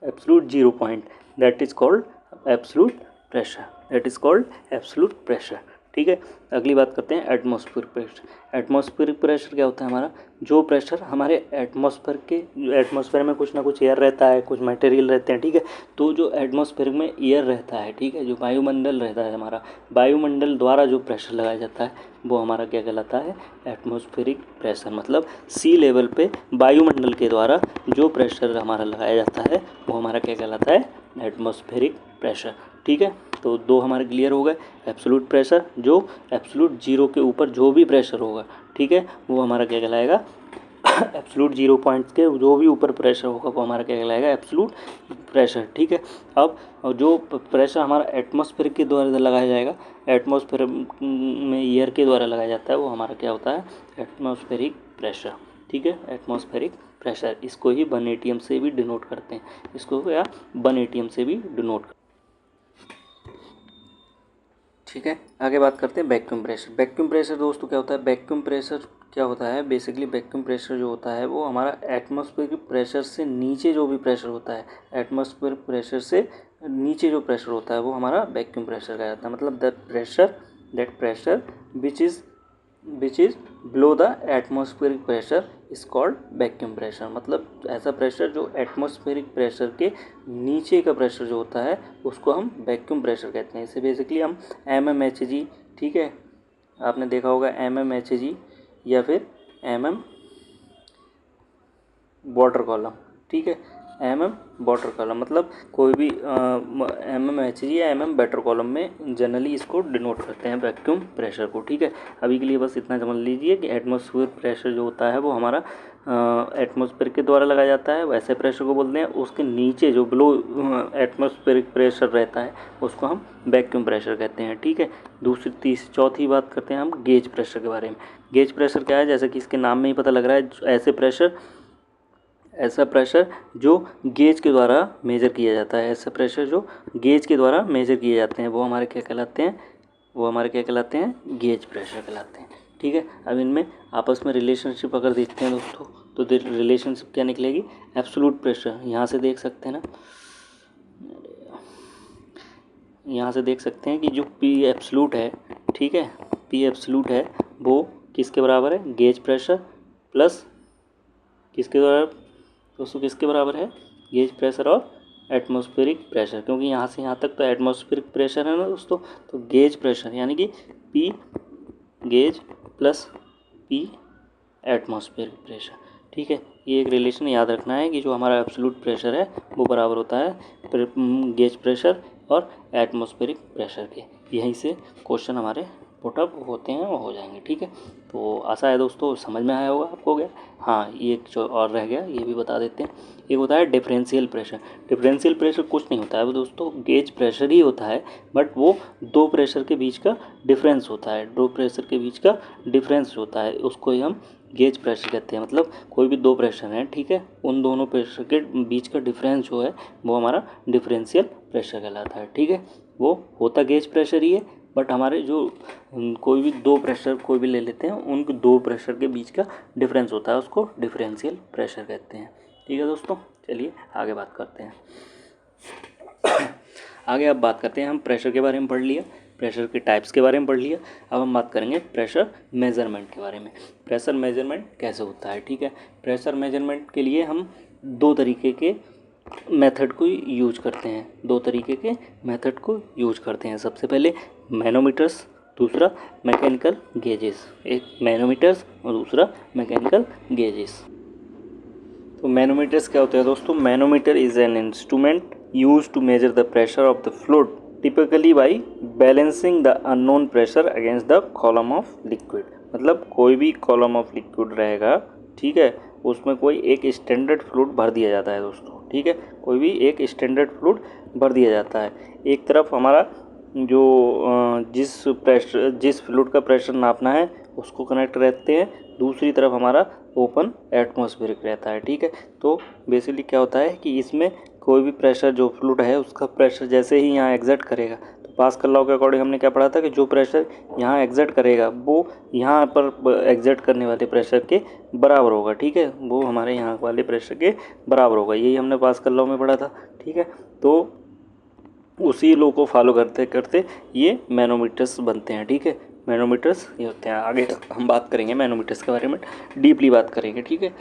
absolute 0 point, that is called absolute pressure, that is called absolute pressure, ठीक है। अगली बात करते हैं एटमॉस्फेरिक प्रेशर। एटमॉस्फेरिक प्रेशर क्या होता है? हमारा जो प्रेशर हमारे एटमॉस्फेयर में कुछ ना कुछ एयर रहता है, कुछ मटेरियल रहते हैं, ठीक है। तो जो एटमॉस्फेयर में एयर रहता है, ठीक है, जो वायुमंडल रहता है हमारा, वायुमंडल द्वारा जो प्रेशर लगाया जाता है वो हमारा क्या कहलाता है? Atmospheric pressure. मतलब सी लेवल पे वायुमंडल के द्वारा जो प्रेशर हमारा लगाया जाता है वो हमारा क्या कहलाता है? एटमॉस्फेरिक प्रेशर, ठीक है। तो 2 हमारे क्लियर हो गए। एब्सोल्यूट प्रेशर, जो एब्सोल्यूट जीरो के ऊपर जो भी प्रेशर होगा, ठीक है, वो हमारा क्या कहलाएगा? एब्सोल्यूट 0 पॉइंट्स के जो भी ऊपर प्रेशर होगा वो हमारा क्या कहलाएगा? एब्सोल्यूट प्रेशर, ठीक है। अब जो प्रेशर हमारा एटमॉस्फेयर के द्वारा लगाया जाएगा, एटमॉस्फेयर में एयर के द्वारा लगाया जाता है, वो हमारा क्या होता है? एटमॉस्फेरिक प्रेशर, ठीक है, एटमॉस्फेरिक प्रेशर। इसको ही 1 atm से भी डिनोट करते हैं, इसको क्या 1 atm से भी डिनोट, ठीक है। आगे बात करते हैं वैक्यूम प्रेशर। वैक्यूम प्रेशर दोस्तों क्या होता है? वैक्यूम प्रेशर क्या होता है? बेसिकली वैक्यूम प्रेशर जो होता है वो हमारा एटमॉस्फेयर प्रेशर से नीचे जो भी प्रेशर होता है, एटमॉस्फेयर प्रेशर से नीचे जो प्रेशर होता है वो हमारा वैक्यूम प्रेशर कहा जाता है। मतलब that pressure which is below the atmospheric pressure is called vacuum pressure. मतलब ऐसा प्रेशर जो एटमॉस्फेरिक प्रेशर के नीचे का प्रेशर जो होता है उसको हम वैक्यूम प्रेशर कहते हैं। इसे बेसिकली हम mmHg, ठीक है, आपने देखा होगा mmHg या फिर वाटर कॉलम, ठीक है, वाटर कॉलम, मतलब कोई भी mmHg या वाटर कॉलम में जनरली इसको डिनोट करते हैं वैक्यूम प्रेशर को, ठीक है। अभी के लिए बस इतना समझ लीजिए कि एटमॉस्फेयर प्रेशर जो होता है वो हमारा एटमॉस्फेयर के द्वारा लगाया जाता है, वैसे प्रेशर को बोलते हैं। उसके नीचे जो बिलो एटमॉस्फेरिक प्रेशर रहता है उसको हम वैक्यूम प्रेशर कहते हैं, ठीक है। चौथी बात करते हैं हम गेज प्रेशर के बारे में। गेज प्रेशर क्या है? जैसे कि इसके नाम में ही पता लग रहा है, ऐसा प्रेशर जो गेज के द्वारा मेजर किया जाता है, ऐसा प्रेशर जो गेज के द्वारा मेजर किए जाते हैं वो हमारे क्या कहलाते हैं? वो हमारे क्या कहलाते हैं? गेज प्रेशर कहलाते हैं, ठीक है। अब इनमें आपस में रिलेशनशिप अगर देखते हैं दोस्तों तो रिलेशनशिप क्या निकलेगी? एब्सोल्यूट प्रेशर, यहाँ से देख सकते हैं ना, यहाँ से देख सकते हैं कि जो P एब्सोल्यूट है, ठीक है, P एब्सोल्यूट है वो किसके बराबर है? गेज प्रेशर प्लस किसके द्वारा दोस्तों? किसके बराबर है? गेज प्रेशर और एटमॉस्फेरिक प्रेशर, क्योंकि यहाँ से यहाँ तक तो एटमॉस्फेरिक प्रेशर है ना दोस्तों, तो गेज प्रेशर यानी कि P gauge plus P atmospheric pressure, ठीक है। ये एक रिलेशन याद रखना है कि जो हमारा एब्सोल्यूट प्रेशर है वो बराबर होता है गेज प्रेशर और एटमॉस्फेरिक प्रेशर के। यहीं से क्वेश्चन हमारे पुटअप होते हैं, वो हो जाएंगे, ठीक है। तो आशा है दोस्तों समझ में आया होगा आपको। गया हाँ, ये एक जो और रह गया ये भी बता देते हैं। एक होता है डिफरेंशियल प्रेशर। डिफरेंशियल प्रेशर कुछ नहीं होता है वो दोस्तों, गेज प्रेशर ही होता है, बट वो दो प्रेशर के बीच का डिफरेंस होता है। दो प्रेशर के बीच का डिफरेंस होता है, उसको ही हम गेज प्रेशर कहते हैं। मतलब कोई भी दो प्रेशर हैं, ठीक है, उन दोनों प्रेशर के बीच का डिफरेंस जो है वो हमारा डिफरेंशियल प्रेशर कहलाता है, ठीक है। वो होता गेज प्रेशर ही है, बट हमारे जो कोई भी दो प्रेशर कोई भी ले लेते हैं, उन दो प्रेशर के बीच का डिफरेंस होता है, उसको डिफरेंशियल प्रेशर कहते हैं, ठीक है दोस्तों। चलिए आगे बात करते हैं। आगे अब बात करते हैं, हम प्रेशर के बारे में पढ़ लिया, प्रेशर के टाइप्स के बारे में पढ़ लिया। अब हम बात करेंगे प्रेशर मेजरमेंट के बारे में। प्रेशर मेजरमेंट कैसे होता है, ठीक है। प्रेशर मेजरमेंट के लिए हम दो तरीके के मेथड को यूज करते हैं, दो तरीके के मेथड को यूज करते हैं। सबसे पहले मैनोमीटर्स, दूसरा मैकेनिकल गेजेस। एक मैनोमीटर्स और दूसरा मैकेनिकल गेजेस। तो मैनोमीटर्स क्या होते हैं दोस्तों? Manometer is an instrument use to measure the pressure of the fluid typically by balancing the unknown pressure against the column of liquid. मतलब कोई भी कॉलम ऑफ लिक्विड रहेगा, ठीक है, उसमें कोई एक स्टैंडर्ड फ्लूइड भर दिया जाता है दोस्तों, ठीक है, कोई भी एक स्टैंडर्ड फ्लूइड भर दिया जाता है। एक तरफ हमारा जो जिस फ्लूइड का प्रेशर नापना है उसको कनेक्ट रहते हैं, दूसरी तरफ हमारा ओपन एटमॉस्फेरिक रहता है, ठीक है। तो बेसिकली क्या होता है कि इसमें कोई भी प्रेशर जो फ्लूइड है उसका प्रेशर जैसे ही यहाँ एग्जर्ट करेगा, तो पास्कल लॉ के अकॉर्डिंग हमने क्या पढ़ा था कि जो प्रेशर यहाँ एग्जर्ट करेगा वो यहाँ पर एग्जर्ट करने वाले प्रेशर के बराबर होगा, ठीक है, वो हमारे यहाँ वाले प्रेशर के बराबर होगा। यही हमने पास्कल लॉ में पढ़ा था, ठीक है। तो उसी लॉ को फॉलो करते करते ये मैनोमीटर्स बनते हैं, ठीक है। मैनोमीटर्स ये होते हैं। आगे हम बात करेंगे मैनोमीटर्स के बारे में, डीपली बात करेंगे, ठीक है।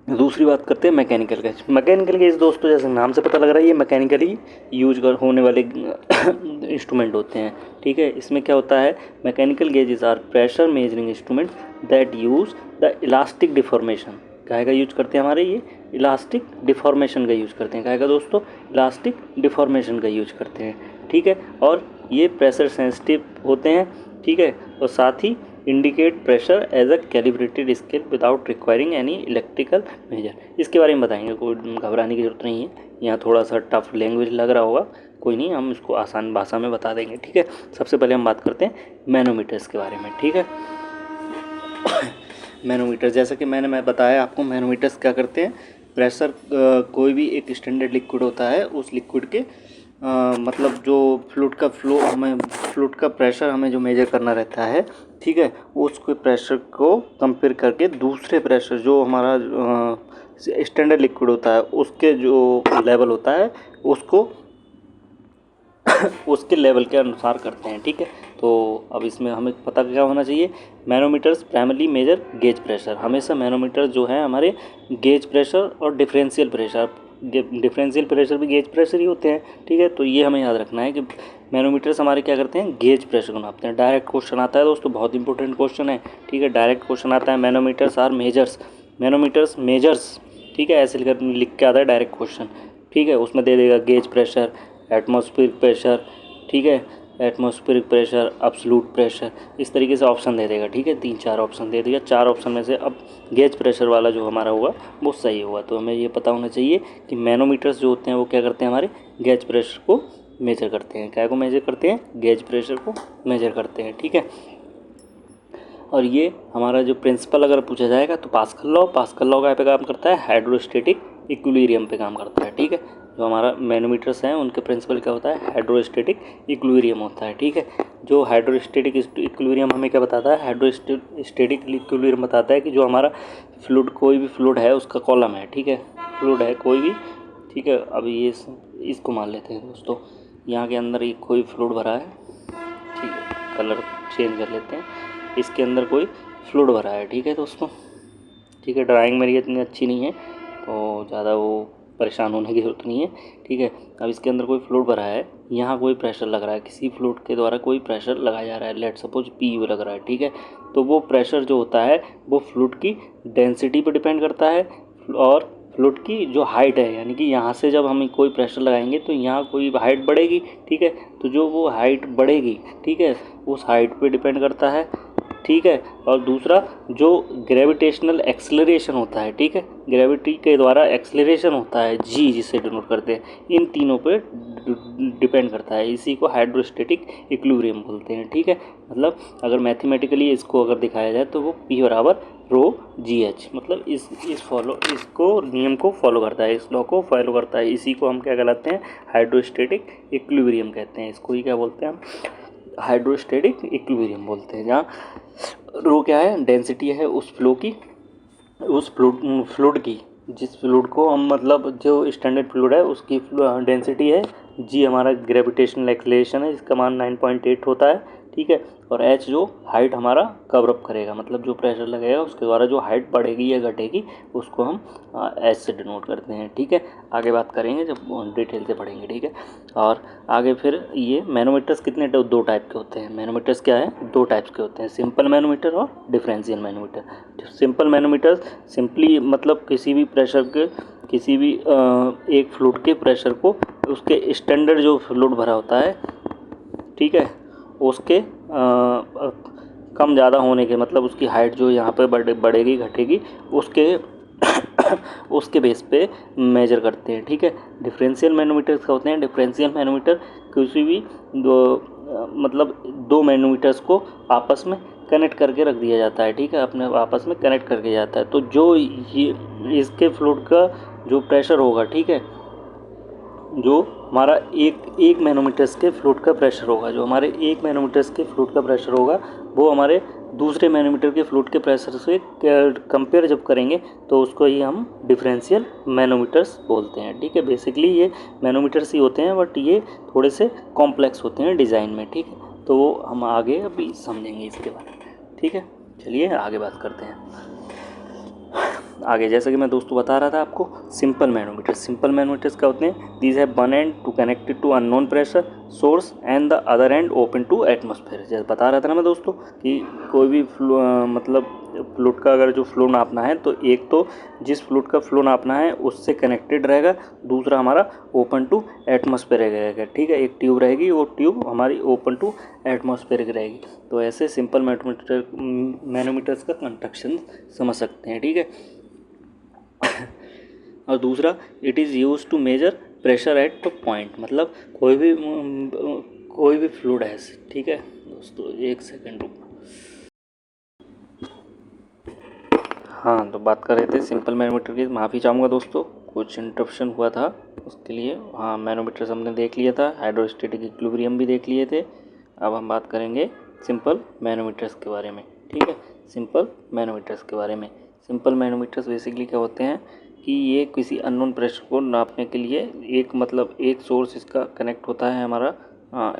दूसरी बात करते हैं मैकेनिकल गेज। मैकेनिकल गेज दोस्तों जैसे नाम से पता लग रहा है ये मैकेनिकली यूज होने वाले इंस्ट्रूमेंट होते हैं, ठीक है। इसमें क्या होता है, mechanical gauges are pressure measuring instrument that use the elastic deformation. काहे का यूज करते हैं हमारे ये? इलास्टिक डिफॉर्मेशन का यूज करते हैं। काहे का दोस्तों? इलास्टिक डिफॉर्मेशन का यूज करते हैं, ठीक है। और ये प्रेशर सेंसिटिव होते हैं, ठीक है, और साथ ही indicate pressure as a calibrated scale without requiring any electrical measure. इसके बारे में बताएंगे, कोई घबराने की जरूरत नहीं है। यहाँ थोड़ा सा टफ लैंग्वेज लग रहा होगा, कोई नहीं, हम इसको आसान भाषा में बता देंगे, ठीक है। सबसे पहले हम बात करते हैं मैनोमीटर्स के बारे में, ठीक है। मैनोमीटर, जैसा कि मैं बताया आपको, मैनोमीटर्स क्या करते हैं, प्रेशर कोई भी एक स्टैंडर्ड लिक्विड होता है, उस लिक्विड के मतलब जो फ्लूइड का प्रेशर हमें जो मेजर करना रहता है, ठीक है, उसके प्रेशर को कंपेयर करके दूसरे प्रेशर जो हमारा स्टैंडर्ड लिक्विड होता है उसके जो लेवल होता है उसको उसके लेवल के अनुसार करते हैं, ठीक है। तो अब इसमें हमें पता क्या होना चाहिए, manometers primarily measure gauge pressure. हमेशा मैनोमीटर जो है हमारे गेज प्रेशर और डिफरेंशियल प्रेशर भी गेज प्रेशर ही होते हैं, ठीक है। तो ये हमें याद रखना है कि मैनोमीटर्स हमारे क्या करते हैं, गेज प्रेशर को नापते हैं। डायरेक्ट क्वेश्चन आता है दोस्तों, बहुत इंपॉर्टेंट क्वेश्चन है, ठीक है। डायरेक्ट क्वेश्चन आता है, मैनोमीटर्स आर मैनोमीटर्स मेजर्स, ठीक है, ऐसे लिख के आता है डायरेक्ट क्वेश्चन, ठीक है। उसमें दे देगा गेज प्रेशर, एटमॉस्फेरिक प्रेशर, ठीक है, एटमॉस्फेरिक प्रेशर, अब्सोल्यूट प्रेशर, इस तरीके से ऑप्शन दे देगा, ठीक है। 3-4 ऑप्शन दे दिया, 4 ऑप्शन में से अब गेज प्रेशर वाला जो हमारा होगा वो सही होगा। तो हमें ये पता होना चाहिए कि मैनोमीटर्स जो होते हैं वो क्या करते हैं, हमारे गेज प्रेशर को मेजर करते हैं। क्या को मेजर करते हैं? गेज प्रेशर को मेजर करते हैं, ठीक है। और ये हमारा जो प्रिंसिपल अगर पूछा जाएगा तो पास्कल लॉ का पे काम करता है, हाइड्रोस्टेटिक इक्विलिब्रियम पे काम करता है, ठीक है। जो हमारा मैनोमीटर्स हैं उनके प्रिंसिपल क्या होता है, हाइड्रोस्टेटिक इक्विलिब्रियम होता है, ठीक है। जो हाइड्रोस्टेटिक इक्विलिब्रियम हमें क्या बताता है, हाइड्रोस्टेटिक इक्विलिब्रियम बताता है कि जो हमारा फ्लूइड, कोई भी फ्लूइड है उसका कॉलम है, ठीक है, फ्लूइड है कोई भी, ठीक है। अब ये इसको मान लेते हैं दोस्तों, यहाँ के अंदर एक कोई फ्लूइड भरा है, ठीक है, कलर चेंज कर लेते हैं, इसके अंदर कोई फ्लूइड भरा है, ठीक है दोस्तों, ठीक है। ड्राइंग मेरी इतनी अच्छी नहीं है तो ज़्यादा वो परेशान होने की ज़रूरत नहीं है, ठीक है। अब इसके अंदर कोई फ्लूइड भरा है, यहाँ कोई प्रेशर लग रहा है, किसी फ्लूइड के द्वारा कोई प्रेशर लगाया जा रहा है, लेट सपोज पी लग रहा है, ठीक है। तो वो प्रेशर जो होता है वो फ्लूइड की डेंसिटी पर डिपेंड करता है और फ्लूइड की जो हाइट है, यानी कि यहाँ से जब हम कोई प्रेशर लगाएंगे तो यहाँ कोई हाइट बढ़ेगी, ठीक है। तो जो वो हाइट बढ़ेगी, ठीक है, उस हाइट पे डिपेंड करता है, ठीक है। और दूसरा जो ग्रेविटेशनल एक्सेलरेशन होता है, ठीक है, ग्रेविटी के द्वारा एक्सेलरेशन होता है जी, जिसे डिनोट करते हैं, इन तीनों पे डिपेंड करता है। इसी को हाइड्रोस्टेटिक इक्विलिब्रियम बोलते हैं, ठीक है। मतलब अगर मैथमेटिकली इसको अगर दिखाया जाए तो वो P बराबर रो जी एच, मतलब इसको नियम को फॉलो करता है, इस लॉ को फॉलो करता है। इसी को हम क्या कहलाते हैं, हाइड्रोस्टेटिक इक्विलिब्रियम कहते हैं। इसको ही क्या बोलते हैं हम, हाइड्रोस्टेटिक इक्विलिब्रियम बोलते हैं। जहाँ रो क्या है, डेंसिटी है उस फ्लो की, उस फ्लूइड की, जिस फ्लूइड को हम मतलब जो स्टैंडर्ड फ्लूइड है उसकी डेंसिटी है जी, हमारा ग्रेविटेशनल एक्सेलरेशन है जिसका मान 9.8 होता है, ठीक है। और एच जो हाइट हमारा कवर अप करेगा, मतलब जो प्रेशर लगेगा उसके द्वारा जो हाइट बढ़ेगी या घटेगी उसको हम एच से डिनोट करते हैं, ठीक है। आगे बात करेंगे जब डिटेल से पढ़ेंगे, ठीक है। और आगे फिर ये मैनोमीटर्स कितने दो टाइप के होते हैं। मैनोमीटर्स क्या है, दो टाइप्स के होते हैं, सिंपल मैनोमीटर और differential manometer. Simple manometers simply मतलब किसी भी प्रेशर के, किसी भी एक फ्लूइड के प्रेशर को उसके स्टैंडर्ड जो फ्लूइड भरा होता है, ठीक है, उसके कम ज़्यादा होने के, मतलब उसकी हाइट जो यहाँ पे बढ़ेगी घटेगी उसके उसके बेस पे मेजर करते हैं, ठीक है। डिफरेंशियल मैनोमीटर्स क्या होते हैं, डिफरेंशियल मैनोमीटर किसी भी मतलब दो मैनोमीटर्स को आपस में कनेक्ट करके रख दिया जाता है, ठीक है, अपने आपस में कनेक्ट करके जाता है। तो जो ये इसके फ्लूइड का जो प्रेशर होगा, ठीक है, जो हमारा एक मैनोमीटर्स के फ्लूइड का प्रेशर होगा, जो हमारे एक मैनोमीटर्स के फ्लूइड का प्रेशर होगा वो हमारे दूसरे मैनोमीटर के फ्लूइड के प्रेशर से कंपेयर जब करेंगे तो उसको ही हम डिफरेंशियल मैनोमीटर्स बोलते हैं, ठीक है। बेसिकली ये मैनोमीटर्स ही होते हैं बट ये थोड़े से कॉम्प्लेक्स होते हैं डिज़ाइन में, ठीक है। तो वो हम आगे अभी समझेंगे इसके बारे में, ठीक है। चलिए आगे बात करते हैं। आगे जैसा कि मैं दोस्तों बता रहा था आपको, सिंपल मैनोमीटर्स क्या होते हैं, these have one end to connected to unknown pressure source and the other end open to atmosphere. जैसे बता रहा था ना मैं दोस्तों कि कोई भी मतलब फ्लूइड का अगर जो फ्लो नापना है तो एक तो जिस फ्लूइड का फ्लो नापना है उससे कनेक्टेड रहेगा, दूसरा हमारा ओपन टू एटमॉस्फेयर रहेगा, ठीक है। एक ट्यूब रहेगी, वो ट्यूब हमारी ओपन टू एटमॉस्फेयर रहेगी। तो ऐसे सिंपल मैनोमीटर्स का कंस्ट्रक्शन समझ सकते हैं, ठीक है। और दूसरा, it is use to measure pressure at the point, मतलब कोई भी फ्लूइड है, ठीक है दोस्तों, एक सेकेंड रुको। हाँ, तो बात कर रहे थे सिंपल मैनोमीटर की। माफ़ी चाहूँगा दोस्तों, कुछ इंटरप्शन हुआ था उसके लिए। हाँ, मैनोमीटर्स हमने देख लिया था, हाइड्रोस्टैटिक इक्विलिब्रियम भी देख लिए थे। अब हम बात करेंगे सिंपल मैनोमीटर्स के बारे में, ठीक है। सिंपल मैनोमीटर्स के बारे में, सिंपल मैनोमीटर्स बेसिकली क्या होते हैं कि ये किसी अननोन प्रेशर को नापने के लिए एक मतलब एक सोर्स इसका कनेक्ट होता है हमारा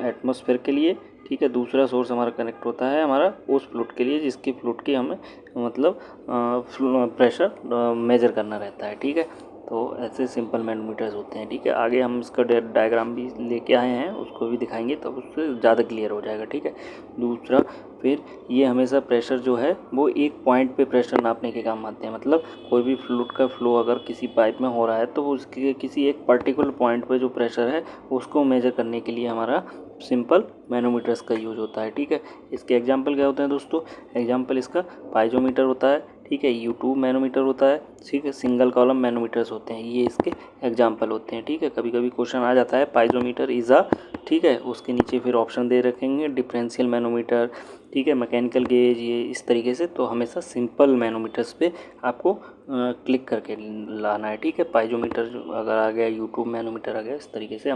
एटमॉस्फेयर के लिए, ठीक है। दूसरा सोर्स हमारा कनेक्ट होता है हमारा उस फ्लूइड के लिए जिसकी फ्लूइड की हमें मतलब प्रेशर मेजर करना रहता है, ठीक है। तो ऐसे सिंपल मैनोमीटर्स होते हैं, ठीक है। आगे हम इसका डायग्राम भी लेके आए हैं, उसको भी दिखाएंगे तब उससे ज़्यादा क्लियर हो जाएगा, ठीक है। दूसरा, फिर ये हमेशा प्रेशर जो है वो एक पॉइंट पे प्रेशर नापने के काम आते हैं, मतलब कोई भी फ्लूइड का फ्लो अगर किसी पाइप में हो रहा है तो उसके किसी एक पर्टिकुलर पॉइंट पे जो प्रेशर है उसको मेजर करने के लिए हमारा सिंपल मैनोमीटर्स का यूज होता है, ठीक है। इसके एग्जांपल क्या होते हैं दोस्तों, एग्जांपल इसका पाइजोमीटर होता है, ठीक है, U2 मैनोमीटर होता है, ठीक है, सिंगल कॉलम मैनोमीटर्स होते हैं, ये इसके एग्जांपल होते हैं, ठीक है। कभी कभी क्वेश्चन आ जाता है पाइजोमीटर इज़ अ, ठीक है, उसके नीचे फिर ऑप्शन दे रखेंगे डिफरेंशियल मैनोमीटर, ठीक है, मैकेनिकल गेज, ये इस तरीके से। तो हमेशा सिंपल मैनोमीटर्स पे आपको क्लिक करके लाना है, ठीक है। पाइजोमीटर अगर आ गया, U2 मैनोमीटर आ गया, इस तरीके से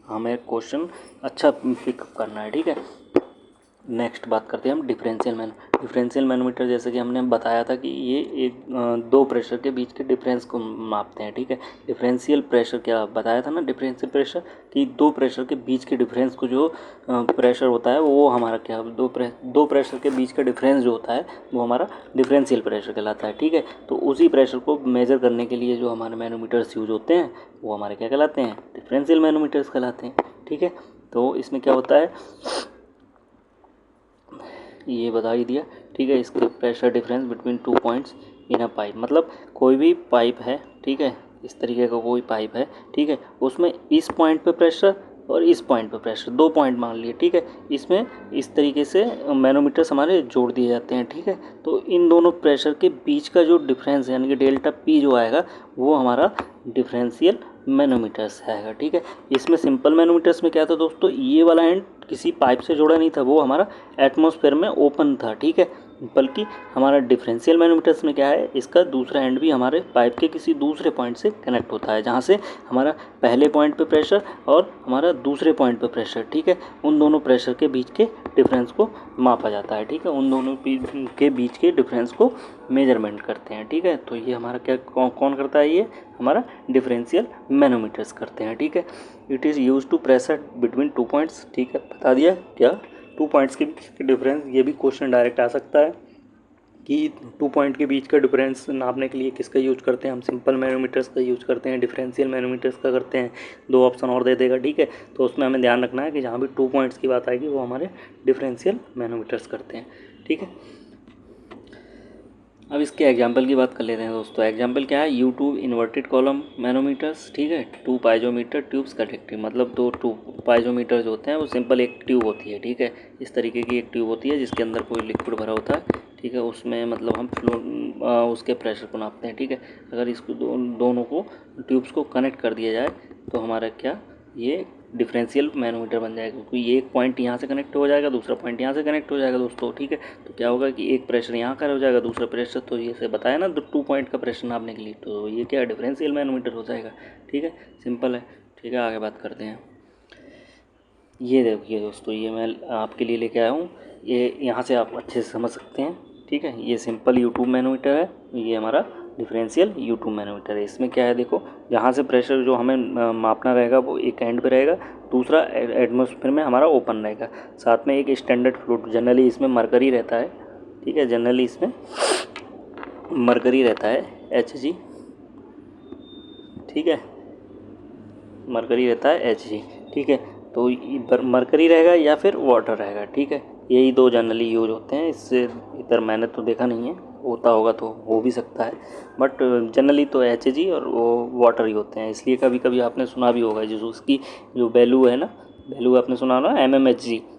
हमें क्वेश्चन अच्छा पिकअप करना है, ठीक है। नेक्स्ट बात करते हैं हम डिफरेंशियल मैनोमीटर। जैसे कि हमने बताया था कि ये एक दो प्रेशर के बीच के डिफरेंस को मापते हैं, ठीक है। डिफरेंशियल प्रेशर क्या बताया था ना, डिफरेंशियल प्रेशर कि दो प्रेशर के बीच के डिफरेंस को जो प्रेशर होता है वो हमारा क्या, दो प्रेशर के बीच का डिफरेंस जो होता है वो हमारा डिफरेंशियल प्रेशर कहलाता है, ठीक है। तो उसी प्रेशर को मेजर करने के लिए जो हमारे मैनोमीटर्स यूज होते हैं वो हमारे क्या कहलाते हैं, डिफरेंशियल मैनोमीटर्स कहलाते हैं, ठीक है। तो इसमें क्या होता है ये बता ही दिया, ठीक है। इसके pressure difference between 2 points in a pipe, मतलब कोई भी पाइप है, ठीक है, इस तरीके का कोई पाइप है, ठीक है, उसमें इस पॉइंट पे प्रेशर और इस पॉइंट पे प्रेशर, दो पॉइंट मान लिए, ठीक है। इसमें इस तरीके से मैनोमीटर्स हमारे जोड़ दिए जाते हैं, ठीक है। तो इन दोनों प्रेशर के बीच का जो डिफरेंस यानी कि डेल्टा पी जो आएगा वो हमारा डिफरेंशियल मैनोमीटर्स आएगा, ठीक है। इसमें सिंपल मैनोमीटर्स में क्या था दोस्तों, ये वाला एंड किसी पाइप से जुड़ा नहीं था, वो हमारा एटमॉस्फेयर में ओपन था, ठीक है। बल्कि हमारा डिफरेंशियल मैनोमीटर्स में क्या है, इसका दूसरा एंड भी हमारे पाइप के किसी दूसरे पॉइंट से कनेक्ट होता है, जहाँ से हमारा पहले पॉइंट पे प्रेशर और हमारा दूसरे पॉइंट पे प्रेशर, ठीक है, उन दोनों प्रेशर के बीच के डिफरेंस को मापा जाता है, ठीक है, उन दोनों के बीच के डिफरेंस को मेजरमेंट करते हैं, ठीक है। तो ये हमारा क्या कौन करता है, ये हमारा डिफरेंशियल मैनोमीटर्स करते हैं, ठीक है। It is use to pressure between 2 points, ठीक है, बता दिया क्या 2 पॉइंट्स के बीच के डिफरेंस। ये भी क्वेश्चन डायरेक्ट आ सकता है कि 2 पॉइंट के बीच का डिफरेंस नापने के लिए किसका यूज करते हैं, हम सिंपल मैनोमीटर्स का यूज करते हैं, डिफरेंशियल मैनोमीटर्स का करते हैं। 2 ऑप्शन और दे देगा, ठीक है। तो उसमें हमें ध्यान रखना है कि जहाँ भी 2 पॉइंट्स की बात आएगी वो हमारे डिफरेंशियल मैनोमीटर्स करते हैं, ठीक है। अब इसके एग्जाम्पल की बात कर लेते हैं दोस्तों। एग्जाम्पल क्या है, U2 इन्वर्टेड कॉलम मैनोमीटर्स, ठीक है, 2 पाइजोमीटर ट्यूब्स कनेक्टेड, मतलब 2 पाइजोमीटर जो होते हैं वो सिंपल एक ट्यूब होती है, ठीक है। इस तरीके की एक ट्यूब होती है जिसके अंदर कोई लिक्विड भरा होता है, ठीक है। उसमें मतलब हम उसके प्रेशर को नापते हैं, ठीक है। अगर इसको दोनों को ट्यूब्स को कनेक्ट कर दिया जाए तो हमारा क्या, ये डिफरेंशियल मैनोमीटर बन जाएगा, क्योंकि एक पॉइंट यहाँ से कनेक्ट हो जाएगा, दूसरा पॉइंट यहाँ से कनेक्ट हो जाएगा दोस्तों, ठीक है। तो क्या होगा कि एक प्रेशर यहाँ का हो जाएगा, दूसरा प्रेशर, तो ये से बताया ना 2 पॉइंट का प्रेशर नापने के लिए, तो ये क्या डिफरेंशियल मैनोमीटर हो जाएगा, ठीक है, सिंपल है, ठीक है। आगे बात करते हैं। ये देखिए दोस्तों, ये मैं आपके लिए लेके आया हूँ, ये यहाँ से आप अच्छे से समझ सकते हैं, ठीक है। ये सिंपल U2 मैनोमीटर है, ये हमारा डिफरेंशियल U2 मैनोमीटर है। इसमें क्या है, देखो, जहाँ से प्रेशर जो हमें मापना रहेगा वो एक एंड पे रहेगा, दूसरा एटमॉस्फेयर में हमारा ओपन रहेगा, साथ में एक स्टैंडर्ड फ्लूइड, जनरली इसमें मरकरी रहता है, ठीक है, जनरली इसमें मरकरी रहता है Hg, ठीक है, मरकरी रहता है Hg, ठीक है। तो मरकरी रहेगा या फिर वाटर रहेगा, ठीक है, यही 2 जनरली यूज होते हैं। इससे इधर मैंने तो देखा नहीं है, होता होगा तो हो भी सकता है, बट जनरली तो Hg और वो वाटर ही होते हैं। इसलिए कभी कभी आपने सुना भी होगा जो उसकी जो वैल्यू है ना, वैल्यू आपने सुना ना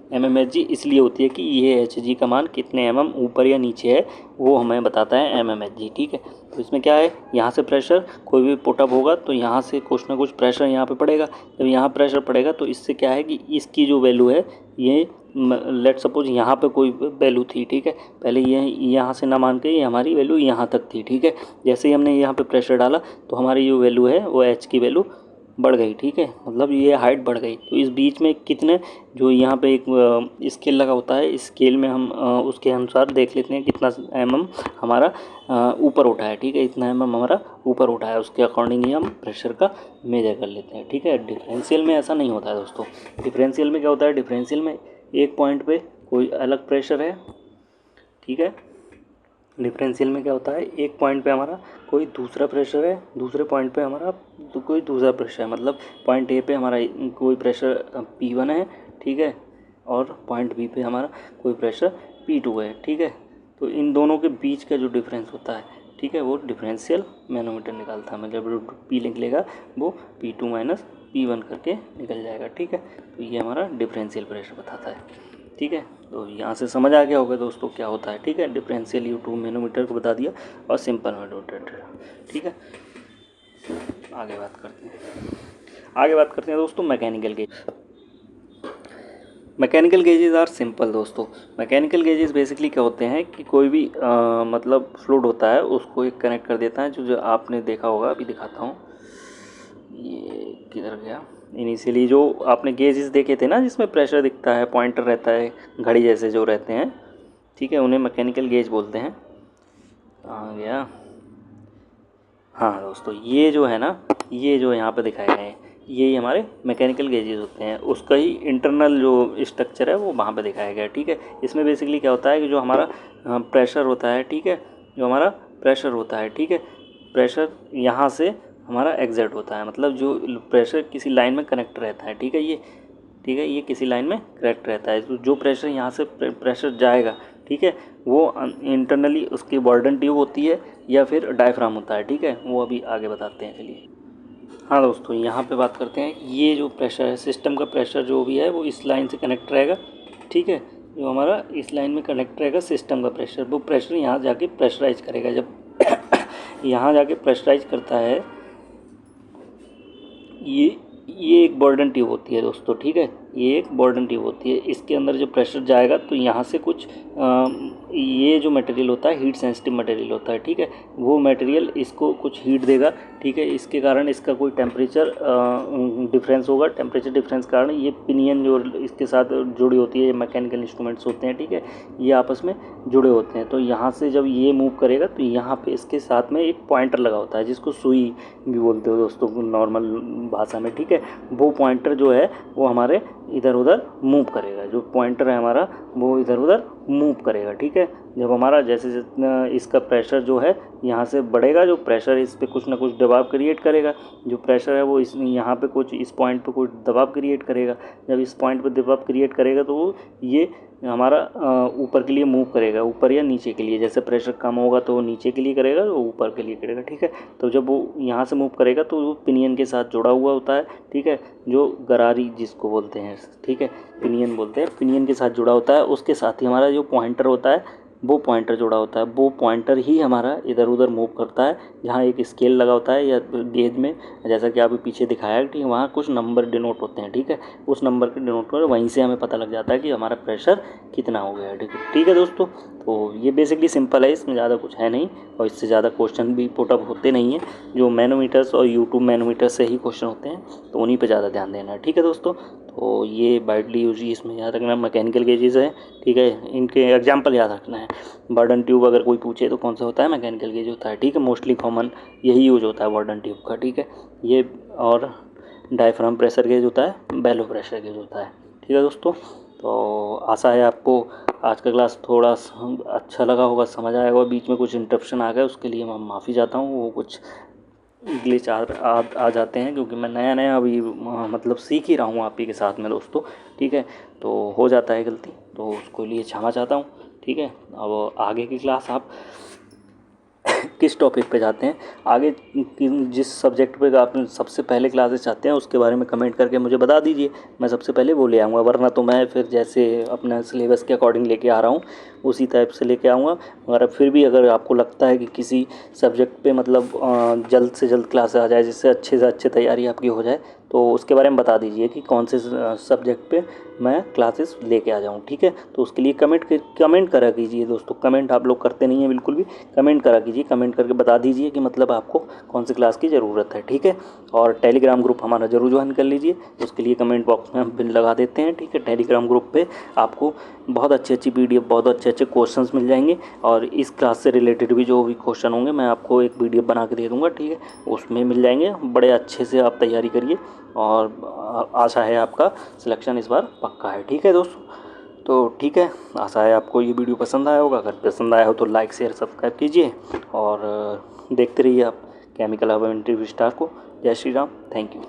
mmHg इसलिए होती है कि ये Hg का मान कितने mm ऊपर या नीचे है वो हमें बताता है mmHg, ठीक है। तो इसमें क्या है, यहाँ से प्रेशर कोई भी पुटअप होगा तो यहाँ से कुछ ना कुछ प्रेशर यहाँ पे पड़ेगा, जब यहाँ प्रेशर पड़ेगा तो इससे क्या है कि इसकी जो वैल्यू है, ये लेट सपोज यहाँ पे कोई वैल्यू थी, ठीक है, पहले ये यहाँ से ना मान के ये हमारी वैल्यू यहाँ तक थी, ठीक है। जैसे ही हमने यहाँ पे प्रेशर डाला तो हमारी जो वैल्यू है वो H की वैल्यू बढ़ गई, ठीक है, मतलब ये हाइट बढ़ गई। तो इस बीच में कितने, जो यहाँ पे एक स्केल लगा होता है, स्केल में हम उसके अनुसार देख लेते हैं कितना mm हमारा ऊपर उठा है, ठीक है, इतना mm हमारा ऊपर उठा है, उसके अकॉर्डिंग ही हम प्रेशर का मेजर कर लेते हैं, ठीक है। डिफरेंशियल में ऐसा नहीं होता है दोस्तों। डिफरेंशियल में क्या होता है, डिफरेंशियल में एक पॉइंट पे कोई अलग प्रेशर है, ठीक है। डिफरेंशियल में क्या होता है, एक पॉइंट पे हमारा कोई दूसरा प्रेशर है, दूसरे पॉइंट पे हमारा तो कोई दूसरा प्रेशर है, मतलब पॉइंट ए पे हमारा कोई प्रेशर P1 है, ठीक है, और पॉइंट बी पे हमारा कोई प्रेशर P2 है, ठीक है। तो इन दोनों के बीच का जो डिफरेंस होता है, ठीक है, वो डिफरेंशियल मैनोमीटर निकालता है, मतलब P लिख लेगा वो P2 माइनस P1 करके निकल जाएगा, ठीक है। तो ये हमारा डिफरेंशियल प्रेशर बताता है, ठीक है। तो यहाँ से समझ आ गया होगा दोस्तों क्या होता है, ठीक है। डिफरेंशियल U2 मैनोमीटर को बता दिया और सिंपल मैनोमीटर, ठीक है। आगे बात करते हैं दोस्तों mechanical gauge. Mechanical gauges are simple दोस्तों। मैकेनिकल गेजेस बेसिकली क्या होते हैं कि कोई भी मतलब फ्लूइड होता है उसको एक कनेक्ट कर देता है, जो आपने देखा होगा, अभी दिखाता हूँ, ये किधर गया, इनिशियली जो आपने गेजेस देखे थे ना जिसमें प्रेशर दिखता है, पॉइंटर रहता है, घड़ी जैसे जो रहते हैं, ठीक है, उन्हें मैकेनिकल गेज बोलते हैं। आ गया, हाँ दोस्तों, ये जो है ना, ये जो यहाँ पे दिखाए गए हैं, ये हमारे मैकेनिकल गेजेस होते हैं, उसका ही इंटरनल जो स्ट्रक्चर है वो वहाँ पे दिखाया गया है, ठीक है। इसमें बेसिकली क्या होता है कि जो हमारा प्रेशर होता है, ठीक है, जो हमारा प्रेशर होता है, ठीक है, प्रेशर यहाँ से हमारा एग्जर्ट होता है, मतलब जो प्रेशर किसी लाइन में कनेक्ट रहता है, ठीक है, ये किसी लाइन में कनेक्ट रहता है, तो जो प्रेशर यहाँ से प्रेशर जाएगा, ठीक है, वो इंटरनली उसकी बॉर्डन ट्यूब होती है या फिर डायफ्राम होता है, ठीक है, वो अभी आगे बताते हैं। चलिए, हाँ दोस्तों, यहाँ पे बात करते हैं, ये जो प्रेशर है, सिस्टम का प्रेशर जो भी है वो इस लाइन से कनेक्ट रहेगा, ठीक है, जो हमारा इस लाइन में कनेक्ट रहेगा सिस्टम का प्रेशर, वो प्रेशर यहाँ जाके प्रेशराइज करेगा, जब यहाँ जाके प्रेशराइज करता है, ये एक बॉर्डन ट्यूब होती है दोस्तों, ठीक है, ये एक बॉर्डन ट्यूब होती है। इसके अंदर जो प्रेशर जाएगा तो यहाँ से कुछ ये जो मटेरियल होता है हीट सेंसिटिव मटेरियल होता है, ठीक है। वो मटेरियल इसको कुछ हीट देगा, ठीक है। इसके कारण इसका कोई टेम्परेचर डिफरेंस होगा। टेम्परेचर डिफरेंस के कारण ये पिनियन जो इसके साथ जुड़ी होती है, मैकेनिकल इंस्ट्रूमेंट्स होते हैं, ठीक है, ये आपस में जुड़े होते हैं। तो यहाँ से जब ये मूव करेगा तो यहाँ पे इसके साथ में एक पॉइंटर लगा होता है, जिसको सुई भी बोलते हो दोस्तों नॉर्मल भाषा में, ठीक है। वो पॉइंटर जो है वो हमारे इधर उधर मूव करेगा। जो पॉइंटर है हमारा वो इधर उधर मूव करेगा, ठीक है। जब हमारा जैसे जितना इसका प्रेशर जो है यहाँ से बढ़ेगा, जो प्रेशर इस पे कुछ ना कुछ दबाव क्रिएट करेगा। जो प्रेशर है वो इस यहाँ पे कुछ इस पॉइंट पे कुछ दबाव क्रिएट करेगा। जब इस पॉइंट पे दबाव क्रिएट करेगा तो वो ये हमारा ऊपर के लिए मूव करेगा, ऊपर या नीचे के लिए। जैसे प्रेशर कम होगा तो वो नीचे के लिए करेगा, वो ऊपर के लिए करेगा, ठीक है। तो जब वो यहाँ से मूव करेगा तो वो पिनियन के साथ जुड़ा हुआ होता है, ठीक है। जो गरारी जिसको बोलते हैं, ठीक है, पिनियन बोलते हैं, पिनियन के साथ जुड़ा होता है। उसके साथ ही हमारा जो पॉइंटर होता है वो पॉइंटर जुड़ा होता है। वो पॉइंटर ही हमारा इधर उधर मूव करता है। जहाँ एक स्केल लगा होता है या गेज में, जैसा कि आपको पीछे दिखाया है, ठीक है, वहाँ कुछ नंबर डिनोट होते हैं, ठीक है। उस नंबर के डिनोट पर वहीं से हमें पता लग जाता है कि हमारा प्रेशर कितना हो गया है, ठीक है दोस्तों। तो ये बेसिकली सिंपल है, इसमें ज़्यादा कुछ है नहीं और इससे ज़्यादा क्वेश्चन भी पुटअप होते नहीं हैं। जो मैनोमीटर्स और यूट्यूब मैनोमीटर से ही क्वेश्चन होते हैं, तो उन्हीं पे ज़्यादा ध्यान देना है, ठीक है दोस्तों। तो ये वाइडली यूज इसमें याद रखना मैकेनिकल गेजेस है, ठीक है। इनके एग्जाम्पल याद रखना है। बॉर्डन ट्यूब अगर कोई पूछे तो कौन सा होता है, मैकेनिकल गेज होता है, ठीक है। मोस्टली कॉमन यही यूज होता है बॉर्डन ट्यूब का, ठीक है। ये और डायफ्राम प्रेशर गेज होता है, बेलो प्रेशर गेज होता है, ठीक है दोस्तों। तो आशा है आपको आज का क्लास थोड़ा अच्छा लगा होगा, समझ आया होगा। बीच में कुछ इंटरप्शन आ गया, उसके लिए मैं माफ़ी चाहता हूँ। वो कुछ ग्लिच आ जाते हैं, क्योंकि मैं नया नया अभी मतलब सीख ही रहा हूँ आप ही के साथ में दोस्तों, ठीक है। तो हो जाता है गलती, तो उसको लिए क्षमा चाहता हूँ, ठीक है। अब आगे की क्लास आप किस टॉपिक पे जाते हैं, आगे जिस सब्जेक्ट पे आप सबसे पहले क्लासेस चाहते हैं उसके बारे में कमेंट करके मुझे बता दीजिए। मैं सबसे पहले वो ले आऊँगा, वरना तो मैं फिर जैसे अपना सिलेबस के अकॉर्डिंग लेके आ रहा हूँ उसी टाइप से लेके आऊँगा। मगर फिर भी अगर आपको लगता है कि किसी सब्जेक्ट पे मतलब जल्द से जल्द क्लास आ जाए, जिससे अच्छे से अच्छे तैयारी आपकी हो जाए, तो उसके बारे में बता दीजिए कि कौन से सब्जेक्ट पे मैं क्लासेस लेके आ जाऊँ, ठीक है। तो उसके लिए कमेंट करा कीजिए दोस्तों। कमेंट आप लोग करते नहीं हैं बिल्कुल भी, कमेंट करा कीजिए, कमेंट करके बता दीजिए कि मतलब आपको कौन सी क्लास की ज़रूरत है, ठीक है। और टेलीग्राम ग्रुप हमारा ज़रूर ज्वाइन कर लीजिए, उसके लिए कमेंट बॉक्स में हम पिन लगा देते हैं, ठीक है। टेलीग्राम ग्रुप पे आपको बहुत अच्छी अच्छी PDF, बहुत अच्छे अच्छे क्वेश्चंस मिल जाएंगे। और इस क्लास से रिलेटेड भी जो भी क्वेश्चन होंगे मैं आपको एक PDF बना के दे दूँगा, ठीक है, उसमें मिल जाएंगे। बड़े अच्छे से आप तैयारी करिए और आशा है आपका सिलेक्शन इस बार पक्का है, ठीक है दोस्तों। तो ठीक है, आशा है आपको ये वीडियो पसंद आया होगा। अगर पसंद आया हो तो लाइक शेयर सब्सक्राइब कीजिए और देखते रहिए आप केमिकल हब इंटरव्यू स्टार को। जय श्री राम, थैंक यू।